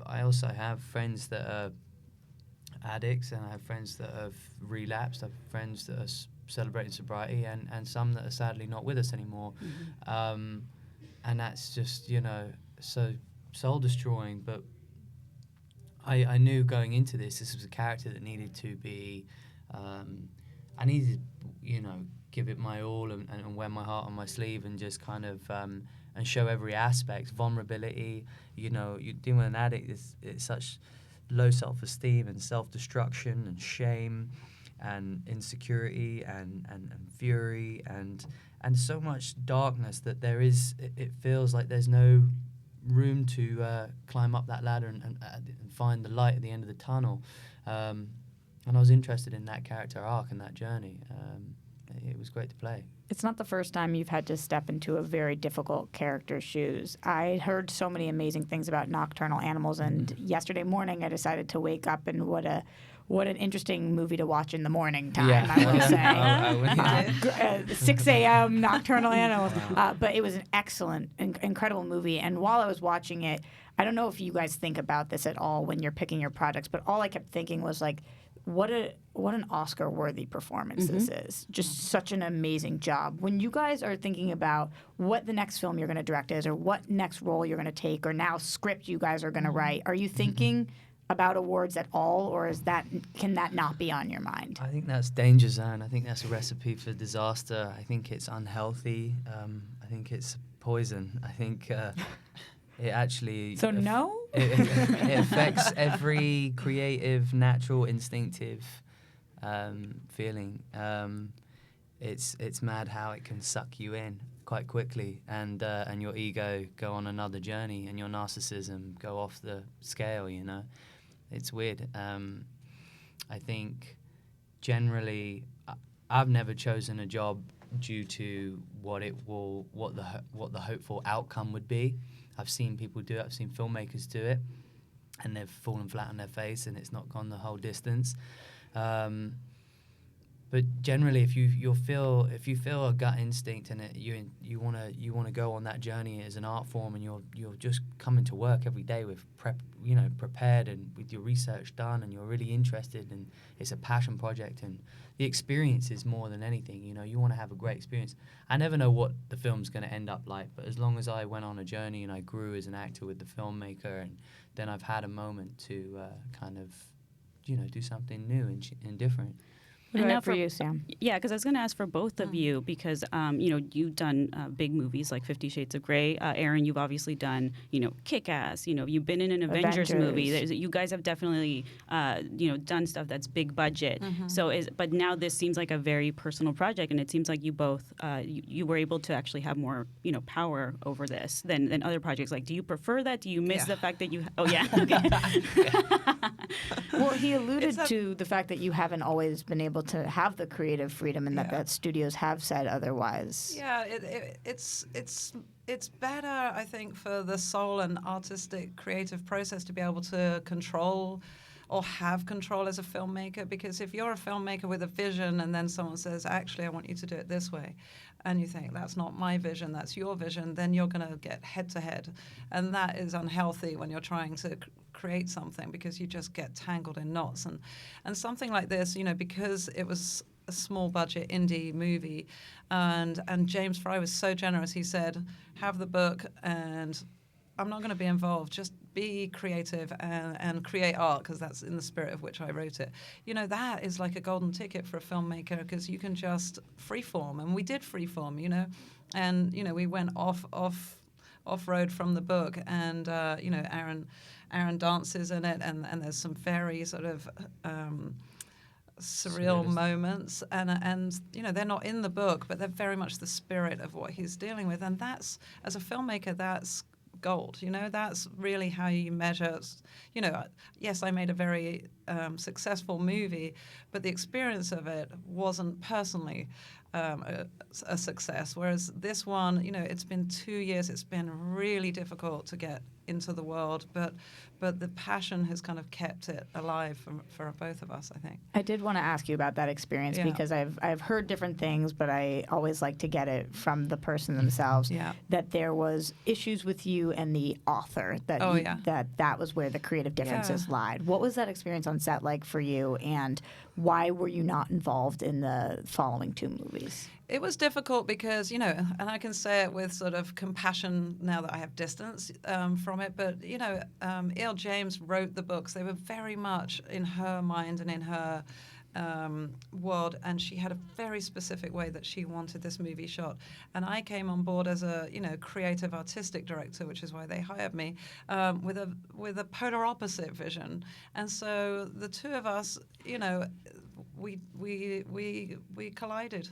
I also have friends that are addicts, and I have friends that have relapsed. I have friends that are celebrating sobriety, and some that are sadly not with us anymore. And that's just, you know, so soul destroying. But I knew going into this was a character that needed to be. I needed, you know, give it my all and wear my heart on my sleeve and just kind of and show every aspect, vulnerability. You know, you're dealing with an addict. It's such low self-esteem and self-destruction and shame and insecurity and fury and so much darkness that there is. It feels like there's no room to climb up that ladder and find the light at the end of the tunnel. And I was interested in that character arc and that journey. It was great to play. It's not the first time you've had to step into a very difficult character's shoes. I heard so many amazing things about nocturnal animals, and yesterday morning I decided to wake up, and what an interesting movie to watch in the morning time, I will say. 6 a.m. Nocturnal Animals. But it was an excellent, incredible movie. And while I was watching it, I don't know if you guys think about this at all when you're picking your projects, but all I kept thinking was like, what an Oscar-worthy performance this is. Just such an amazing job. When you guys are thinking about what the next film you're going to direct is, or what next role you're going to take, or now script you guys are going to write, are you thinking about awards at all, or can that not be on your mind? I think that's danger zone. I think that's a recipe for disaster. I think it's unhealthy. I think it's poison. I think it actually. So no? It affects every creative, natural, instinctive feeling. It's mad how it can suck you in quite quickly, and your ego go on another journey, and your narcissism go off the scale. You know, it's weird. I think generally, I've never chosen a job due to what the hopeful outcome would be. I've seen people do it. I've seen filmmakers do it, and they've fallen flat on their face, and it's not gone the whole distance. But generally, if you feel a gut instinct and you want to go on that journey as an art form, and you're just coming to work every day with prepared and with your research done, and you're really interested, and it's a passion project, and the experience is more than anything. You know, you want to have a great experience. I never know what the film's going to end up like, but as long as I went on a journey and I grew as an actor with the filmmaker, and then I've had a moment to kind of, do something new and different. What about for you, Sam? Yeah, because I was going to ask for both of you, because you've done big movies like 50 Shades of Grey. Aaron, you've obviously done Kick-Ass. You've been in an Avengers movie. You guys have definitely done stuff that's big budget. Mm-hmm. But now this seems like a very personal project, and it seems like you both you were able to actually have more power over this than other projects. Like, do you prefer that? Do you miss the fact that you? Oh yeah. Okay. Well, he alluded to the fact that you haven't always been able to have the creative freedom, and that studios have said otherwise. Yeah, it's better, I think, for the soul and artistic creative process to be able to control or have control as a filmmaker, because if you're a filmmaker with a vision and then someone says, actually, I want you to do it this way, and you think, that's not my vision, that's your vision, then you're going to get head-to-head. And that is unhealthy when you're trying to create something, because you just get tangled in knots. And something like this, because it was a small-budget indie movie, and James Frey was so generous, he said, have the book, and I'm not going to be involved, just be creative and create art, because that's in the spirit of which I wrote it. That is like a golden ticket for a filmmaker, because you can just freeform, and we did freeform, and we went off-road from the book, and Aaron dances in it, and there's some very sort of surreal moments, and they're not in the book, but they're very much the spirit of what he's dealing with, and that's, as a filmmaker, that's gold. That's really how you measure. Yes, I made a very successful movie, but the experience of it wasn't personally a success. Whereas this one, it's been 2 years. It's been really difficult to get into the world, but the passion has kind of kept it alive for both of us, I think. I did want to ask you about that experience, because I've heard different things, but I always like to get it from the person themselves. That there was issues with you and the author, that was where the creative differences lied. What was that experience on set like for you, and why were you not involved in the following two movies? It was difficult because, and I can say it with sort of compassion now that I have distance from it, but, E.L. James wrote the books. They were very much in her mind and in her world, and she had a very specific way that she wanted this movie shot. And I came on board as a, creative artistic director, which is why they hired me, with a polar opposite vision. And so the two of us, we collided.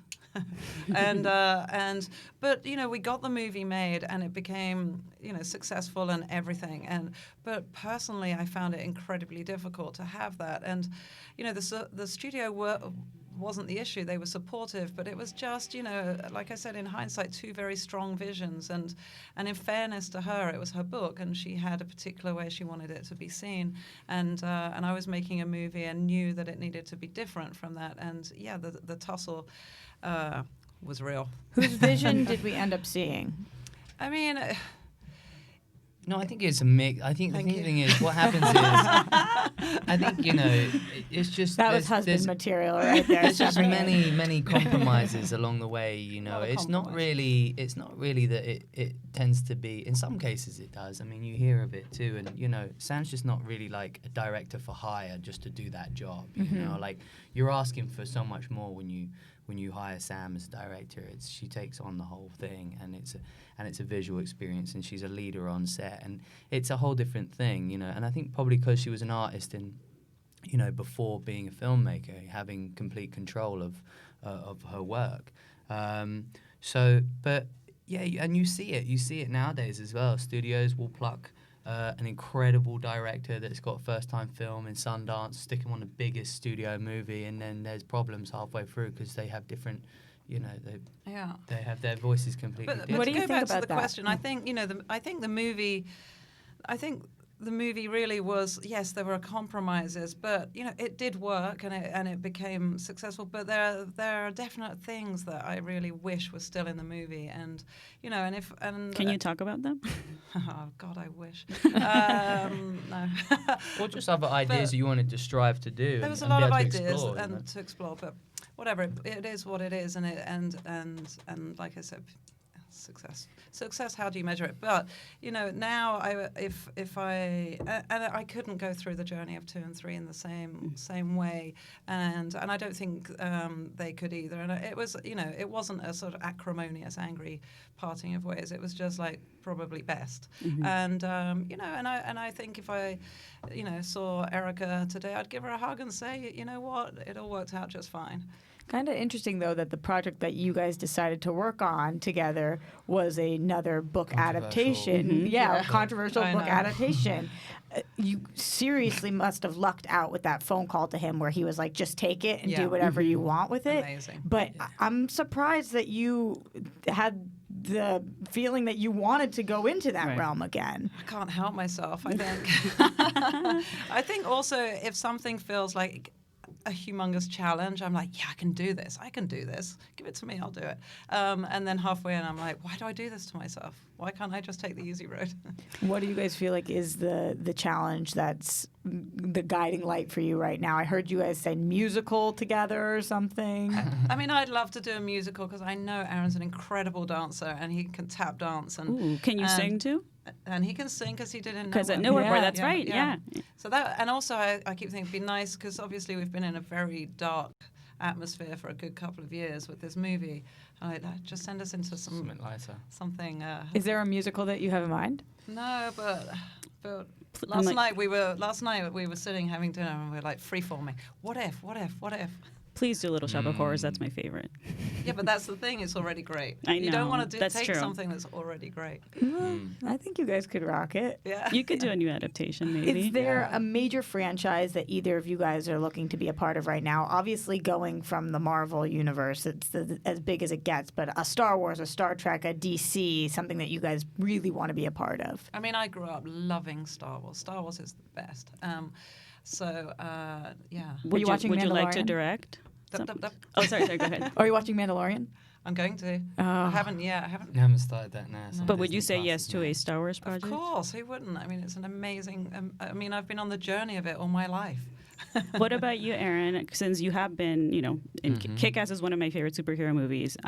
But we got the movie made, and it became successful and everything, but personally I found it incredibly difficult to have that, and the studio wasn't the issue. They were supportive, but it was just like I said, in hindsight, two very strong visions, and in fairness to her, it was her book, and she had a particular way she wanted it to be seen, and I was making a movie and knew that it needed to be different from that, and the tussle was real. Whose vision did we end up seeing? I mean, no, I think it's a mix. I think the thing is, what happens is, I think it's just that was husband material right there. There's just many compromises along the way. It's not really that it tends to be. In some cases, it does. I mean, you hear of it too, and Sam's just not really like a director for hire just to do that job. Like, you're asking for so much more when when you hire Sam as director, she takes on the whole thing, and it's a visual experience, and she's a leader on set, and it's a whole different thing, you know. And I think probably because she was an artist in, you know, before being a filmmaker, having complete control of her work. But yeah, and you see it nowadays as well. Studios will pluck an incredible director that's got first-time film in Sundance, stick him on the biggest studio movie, and then there's problems halfway through because they have different, you know, they have their voices completely different. What do you to go think back to about the that? question, I think, you know, I think the movie really was, yes, there were compromises, but you know, it did work and it became successful. But there are definite things that I really wish were still in the movie, and you know, Can you talk about them? Oh God, I wish. No. Or just other ideas that you wanted to strive to do. There was a and lot be of able to ideas explore, to explore, but whatever, it is what it is, and like I said, success, how do you measure it? But you know, now if I couldn't go through the journey of 2 and 3 in the same way, and I don't think they could either. And it was, you know, it wasn't a sort of acrimonious, angry parting of ways. It was just like probably best. And you know, and I think if I, you know, saw Erica today, I'd give her a hug and say, you know what, it all worked out just fine. Kind of interesting, though, that the project that you guys decided to work on together was another book adaptation. Yeah, controversial book adaptation. You seriously must have lucked out with that phone call to him where he was like, just take it and do whatever you want with it. Amazing. But I'm surprised that you had the feeling that you wanted to go into that realm again. I can't help myself, I think. I think also if something feels like a humongous challenge, I'm like, yeah, I can do this. Give it to me, I'll do it. And then halfway in, I'm like, why do I do this to myself? Why can't I just take the easy road? What do you guys feel like is the challenge that's the guiding light for you right now? I heard you guys say musical together or something. I mean, I'd love to do a musical because I know Aaron's an incredible dancer and he can tap dance. And can you sing too? And he can sing because he did in Because at Newark, that's right, yeah. So that, and also I keep thinking it'd be nice because obviously we've been in a very dark atmosphere for a good couple of years with this movie. Just send us into something lighter. Something. Is there a musical that you have in mind? No, but last night we were sitting having dinner and we were like freeforming. What if? Please do Little Shop of Horrors. That's my favorite. Yeah, but that's the thing. It's already great. I know. You don't want to take true. something that's already great. Well, I think you guys could rock it. Yeah. You could do a new adaptation, maybe. Is there a major franchise that either of you guys are looking to be a part of right now? Obviously, going from the Marvel universe, it's as big as it gets, but a Star Wars, a Star Trek, a DC, something that you guys really want to be a part of. I mean, I grew up loving Star Wars. Star Wars is the best. Yeah. Were you watching Mandalorian? Would you like to direct? Oh, sorry, go ahead. Are you watching Mandalorian? I'm going to. I haven't yet. I haven't started that now. So but would you say yes to a Star Wars project? Of course, who wouldn't? I mean, it's an amazing. I mean, I've been on the journey of it all my life. What about you, Aaron? Since you have been, you know, Kick-Ass is one of my favorite superhero movies.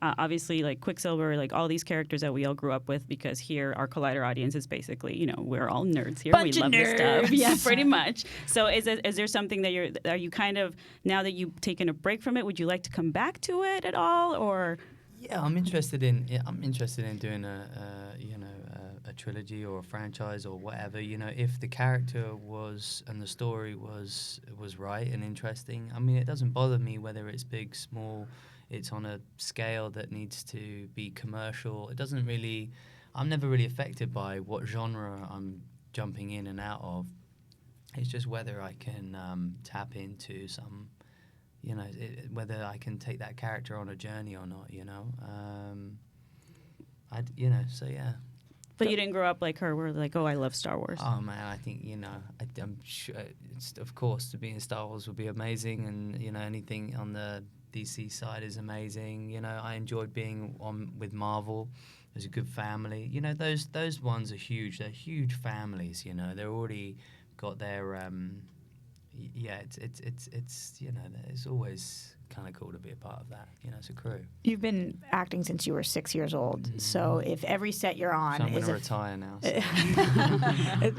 Obviously, like Quicksilver, like all these characters that we all grew up with, because here our Collider audience is basically, you know, we're all nerds here. Bunch we of love nerds. this stuff. Yes. Pretty much. So is there something that are you kind of, now that you've taken a break from it, would you like to come back to it at all, or? Yeah, I'm interested in doing a trilogy or a franchise or whatever. You know, if the character and the story was right and interesting. I mean, it doesn't bother me whether it's big, small. It's on a scale that needs to be commercial. It doesn't really. I'm never really affected by what genre I'm jumping in and out of. It's just whether I can tap into some. You know, whether I can take that character on a journey or not, you know. So yeah. But you didn't grow up like her, where like, oh, I love Star Wars. Oh man, I think, you know, I'm sure, of course, to be in Star Wars would be amazing, and you know, anything on the DC side is amazing. You know, I enjoyed being on with Marvel. There's a good family. You know, those ones are huge. They're huge families. You know, they're already got their. Yeah, it's you know, it's always kind of cool to be a part of that. You know, it's a crew. You've been acting since you were 6 years old. So if every set you're on So I'm going is to a retire now. So.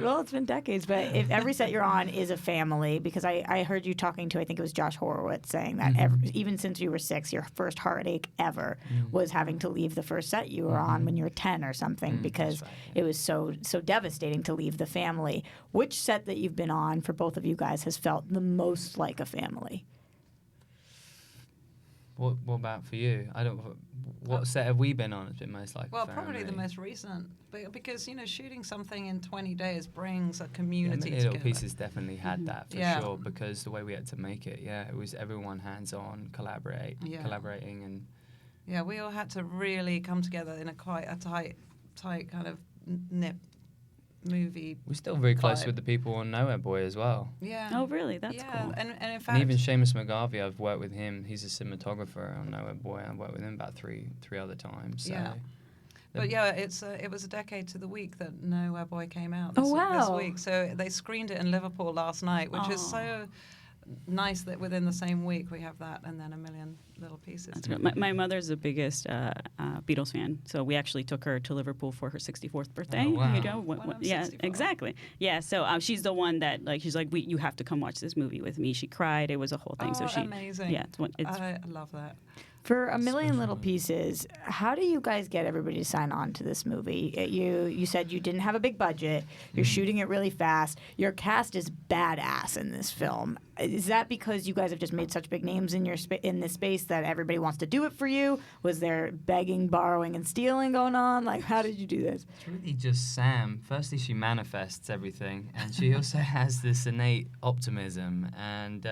well, it's been decades, but if every set you're on is a family, because I heard you talking to, I think it was Josh Horowitz, saying that even since you were 6, your first heartache ever was having to leave the first set you were on when you were 10 or something, because it was so devastating to leave the family. Which set that you've been on for both of you guys has felt the most like a family? What about for you? What set have we been on? It's been most like. Well, probably the most recent, because shooting something in 20 days brings a community Little together. Pieces definitely had that for sure, because the way we had to make it, it was everyone hands-on, collaborating, and we all had to really come together in quite a tight kind of knit movie. We're still very close vibe. with the people on Nowhere Boy as well. Yeah. Oh, really? That's cool. And in And fact, even Seamus McGarvey, I've worked with him. He's a cinematographer on Nowhere Boy. I've worked with him about three other times. So. Yeah. But it was a decade to the week that Nowhere Boy came out Oh, this wow. week. So they screened it in Liverpool last night, which is so nice that within the same week we have that and then a million little pieces. That's great. My mother's the biggest Beatles fan, so we actually took her to Liverpool for her 64th birthday. Oh, wow. You know, When I'm yeah, 64. exactly. Yeah, so she's the one that she's like, you have to come watch this movie with me. She cried. It was a whole thing. Oh, so she, amazing. yeah, I love that. For A Million Little Pieces, how do you guys get everybody to sign on to this movie? You said you didn't have a big budget. You're shooting it really fast. Your cast is badass in this film. Is that because you guys have just made such big names in in this space that everybody wants to do it for you? Was there begging, borrowing, and stealing going on? Like, how did you do this? It's really just Sam. Firstly, she manifests everything, and she also has this innate optimism, and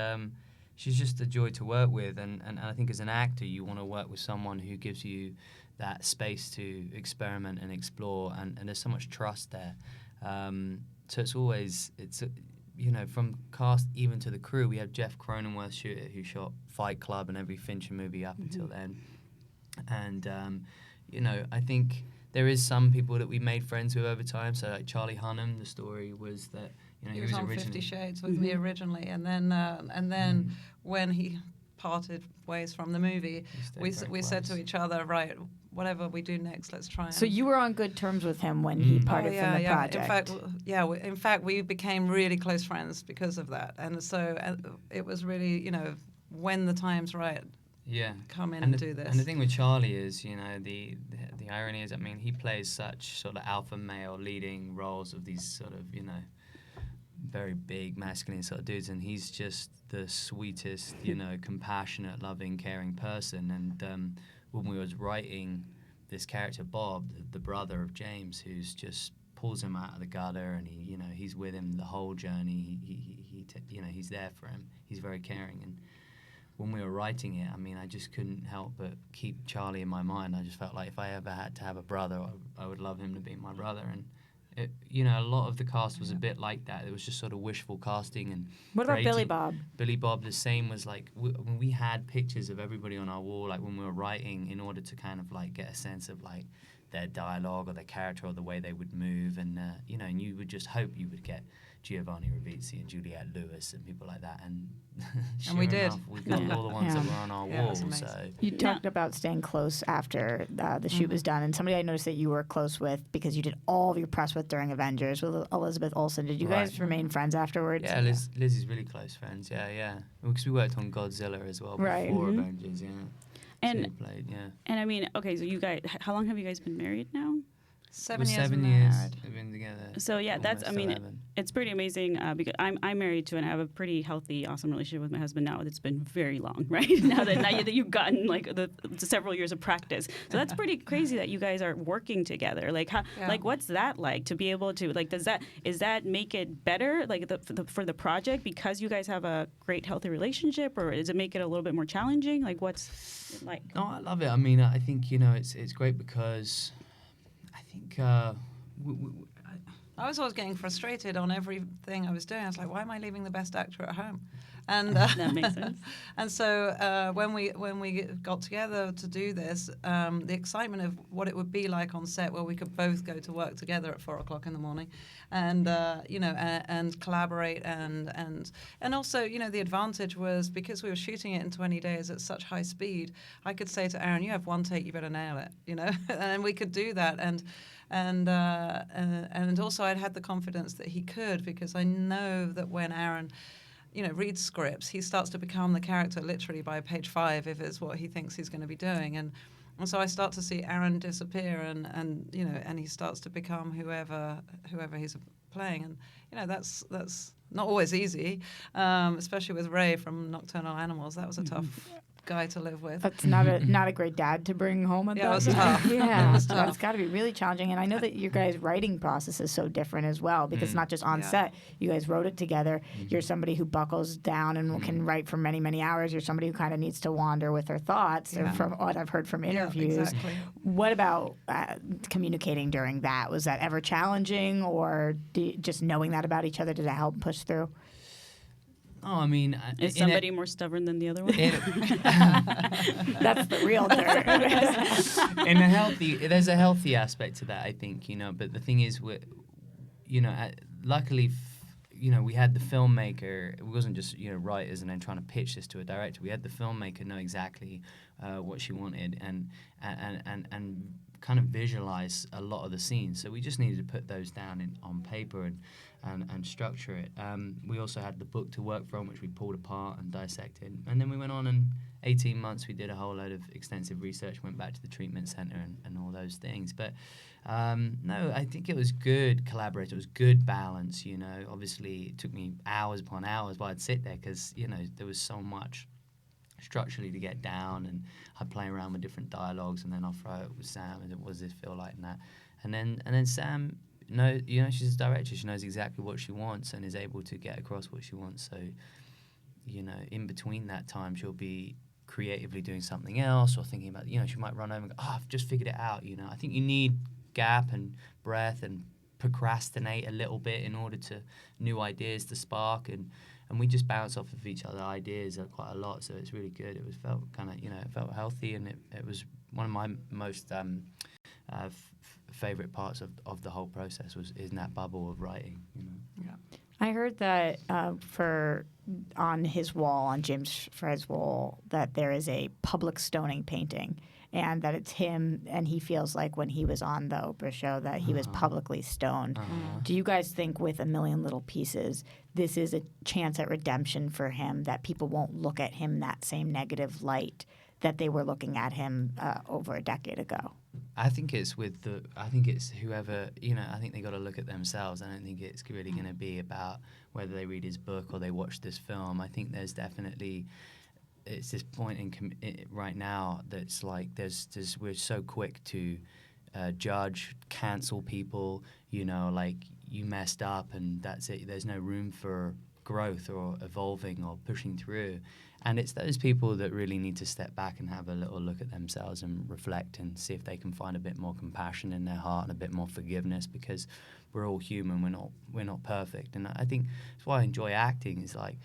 she's just a joy to work with. And I think as an actor, you want to work with someone who gives you that space to experiment and explore, and there's so much trust there. So it's always, from cast even to the crew. We had Jeff Cronenworth shoot it, who shot Fight Club and every Fincher movie up until then. And, I think there is some people that we made friends with over time. So like Charlie Hunnam, the story was that, He was on 50 Shades with me originally, and then when he parted ways from the movie, we said to each other, right, whatever we do next, let's try. So you were on good terms with him when he parted from the project. In fact, we became really close friends because of that, and so it was really, when the time's right. Yeah, come in and do this. And the thing with Charlie is, the irony is, he plays such sort of alpha male leading roles of these sort of, very big masculine sort of dudes, and he's just the sweetest, compassionate, loving, caring person. And when we was writing this character Bob, the brother of James, who's just pulls him out of the gutter, and he's with him the whole journey. He's there for him. He's very caring. And when we were writing it, I just couldn't help but keep Charlie in my mind. I just felt like if I ever had to have a brother, I would love him to be my brother. And a lot of the cast was a bit like that. It was just sort of wishful casting. And what about Billy Bob? Billy Bob, the same, was like when we had pictures of everybody on our wall, like when we were writing, in order to kind of like get a sense of like their dialogue or their character or the way they would move, and and you would just hope you would get Giovanni Ribisi and Juliette Lewis and people like that, and sure we did. enough, we got all the ones that were on our wall. So you talked about staying close after the shoot was done, and somebody I noticed that you were close with because you did all of your press with during Avengers with Elizabeth Olsen. Did you guys remain friends afterwards? Yeah, Lizzie's really close friends. Yeah, because we worked on Godzilla as well before Avengers. Yeah, and so played, and okay, so you guys, how long have you guys been married now? 7 years. 7 years we've been together. So yeah, that's 11. It's pretty amazing because I'm married to and I have a pretty healthy, awesome relationship with my husband now. It's been very long, right? now that you've gotten like the several years of practice, so that's pretty crazy that you guys are working together. Like what's that like to be able to does that make it better for the project because you guys have a great healthy relationship, or does it make it a little bit more challenging? Like what's it like? No, I love it. I think it's great because. I think I was always getting frustrated on everything I was doing. I was like, why am I leaving the best actor at home? And That makes sense. And so when we got together to do this, the excitement of what it would be like on set, where we could both go to work together at 4 o'clock in the morning, and and collaborate, and also the advantage was because we were shooting it in 20 days at such high speed. I could say to Aaron, "You have one take, you better nail it," and we could do that, and also I'd had the confidence that he could, because I know that when Aaron reads scripts, he starts to become the character literally by page 5 if it's what he thinks he's going to be doing, and so I start to see Aaron disappear, and he starts to become whoever he's playing, and that's not always easy, especially with Ray from Nocturnal Animals. That was a tough guy to live with. That's not a great dad to bring home at Yeah, that. it was tough. Yeah, It was tough. that's got to be really challenging. And I know that your guys' writing process is so different as well, because it's not just on set. You guys wrote it together. You're somebody who buckles down and can write for many, many hours. You're somebody who kind of needs to wander with her thoughts, or from what I've heard from interviews. Yeah, exactly. What about communicating during that? Was that ever challenging, or just knowing that about each other, did it help push through? Oh, I mean, Is somebody more stubborn than the other one? That's the real dirt. There's a healthy aspect to that, I think, but the thing is, luckily, we had the filmmaker. It wasn't just, writers and then trying to pitch this to a director. We had the filmmaker know exactly what she wanted and kind of visualize a lot of the scenes. So we just needed to put those down on paper and structure it. We also had the book to work from, which we pulled apart and dissected. And then we went on, and 18 months we did a whole load of extensive research, went back to the treatment center and all those things. But no, I think it was good collaboration. It was good balance, Obviously, it took me hours upon hours, but I'd sit there because, there was so much structurally to get down, and I'd play around with different dialogues, and then I'll throw it with Sam, and what does this feel like, and that. And then Sam, she's a director. She knows exactly what she wants and is able to get across what she wants. So, in between that time, she'll be creatively doing something else or thinking about, she might run over and go, I've just figured it out, I think you need gap and breath and procrastinate a little bit in order to new ideas to spark, and we just bounce off of each other ideas quite a lot, so it's really good. It felt kind of, it felt healthy, and it was one of my most favorite parts of the whole process is in that bubble of writing. Yeah. I heard that on his wall, on James Frey's wall, that there is a public stoning painting, and that it's him, and he feels like when he was on the Oprah show that he was publicly stoned. Do you guys think with A Million Little Pieces, this is a chance at redemption for him, that people won't look at him that same negative light that they were looking at him over a decade ago? I think it's whoever, I think they got to look at themselves. I don't think it's really going to be about whether they read his book or they watch this film. I think there's definitely, it's this point right now that's like we're so quick to judge, cancel people, like you messed up and that's it. There's no room for growth or evolving or pushing through. And it's those people that really need to step back and have a little look at themselves and reflect and see if they can find a bit more compassion in their heart and a bit more forgiveness, because we're all human. We're not perfect. And I think that's why I enjoy acting, is like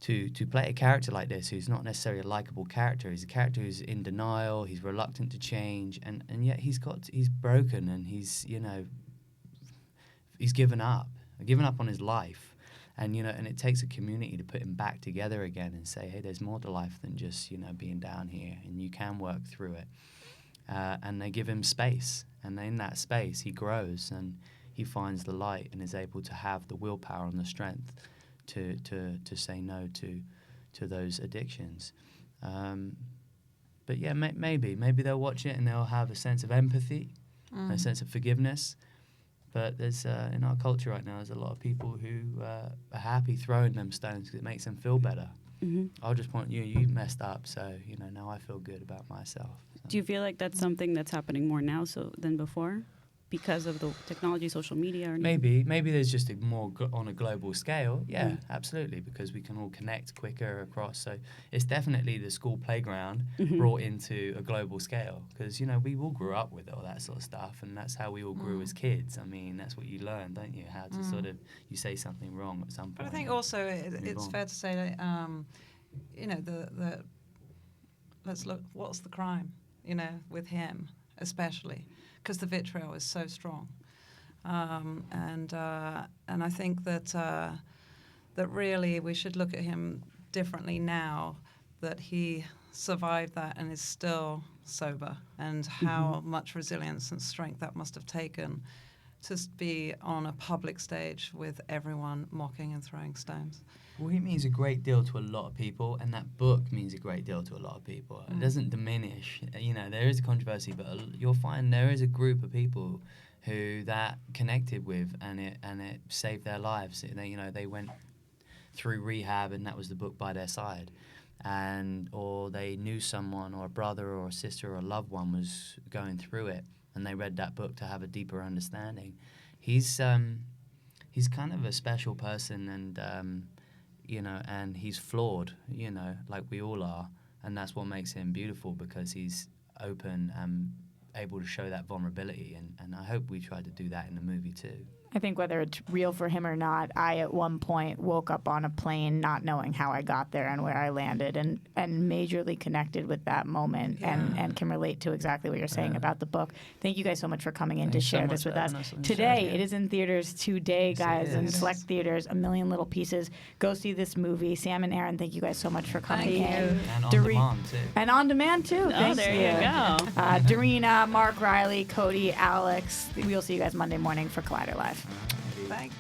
to play a character like this who's not necessarily a likable character. He's a character who's in denial, he's reluctant to change, and yet he's broken, and he's given up on his life. And and it takes a community to put him back together again and say, hey, there's more to life than just being down here, and you can work through it. And they give him space, and in that space he grows and he finds the light and is able to have the willpower and the strength to say no to those addictions. But yeah, maybe they'll watch it and they'll have a sense of empathy, a sense of forgiveness. But there's in our culture right now, there's a lot of people who are happy throwing them stones because it makes them feel better. Mm-hmm. I'll just point you messed up, so now I feel good about myself. So. Do you feel like that's something that's happening more now than before? because of the technology, social media? Or Maybe there's just on a global scale. Yeah, absolutely, because we can all connect quicker across. So it's definitely the school playground brought into a global scale, because we all grew up with all that sort of stuff, and that's how we all grew as kids. I mean, that's what you learn, don't you? How to sort of you say something wrong at some point. But I think also it's fair to say that let's look. What's the crime? With him especially, because the vitriol is so strong, and I think that really we should look at him differently now that he survived that and is still sober, and how much resilience and strength that must have taken to be on a public stage with everyone mocking and throwing stones. Well, he means a great deal to a lot of people, and that book means a great deal to a lot of people. It doesn't diminish. There is a controversy, but you'll find there is a group of people who that connected with, and it saved their lives. They went through rehab, and that was the book by their side, or they knew someone, or a brother, or a sister, or a loved one was going through it, and they read that book to have a deeper understanding. He's kind of a special person, and and he's flawed, like we all are, and that's what makes him beautiful, because he's open and able to show that vulnerability, and I hope we try to do that in the movie too. I think whether it's real for him or not, I at one point woke up on a plane not knowing how I got there and where I landed, and majorly connected with that moment, and can relate to exactly what you're saying about the book. Thank you guys so much for coming in to share this with us. Today, it is in theaters today, guys, in select theaters, A Million Little Pieces. Go see this movie. Sam and Aaron, thank you guys so much for coming in. And on demand too. And on demand too. Thank there you. you go. Dorina, Mark, Reilly, Cody, Alex. We'll see you guys Monday morning for Collider Live. Thanks.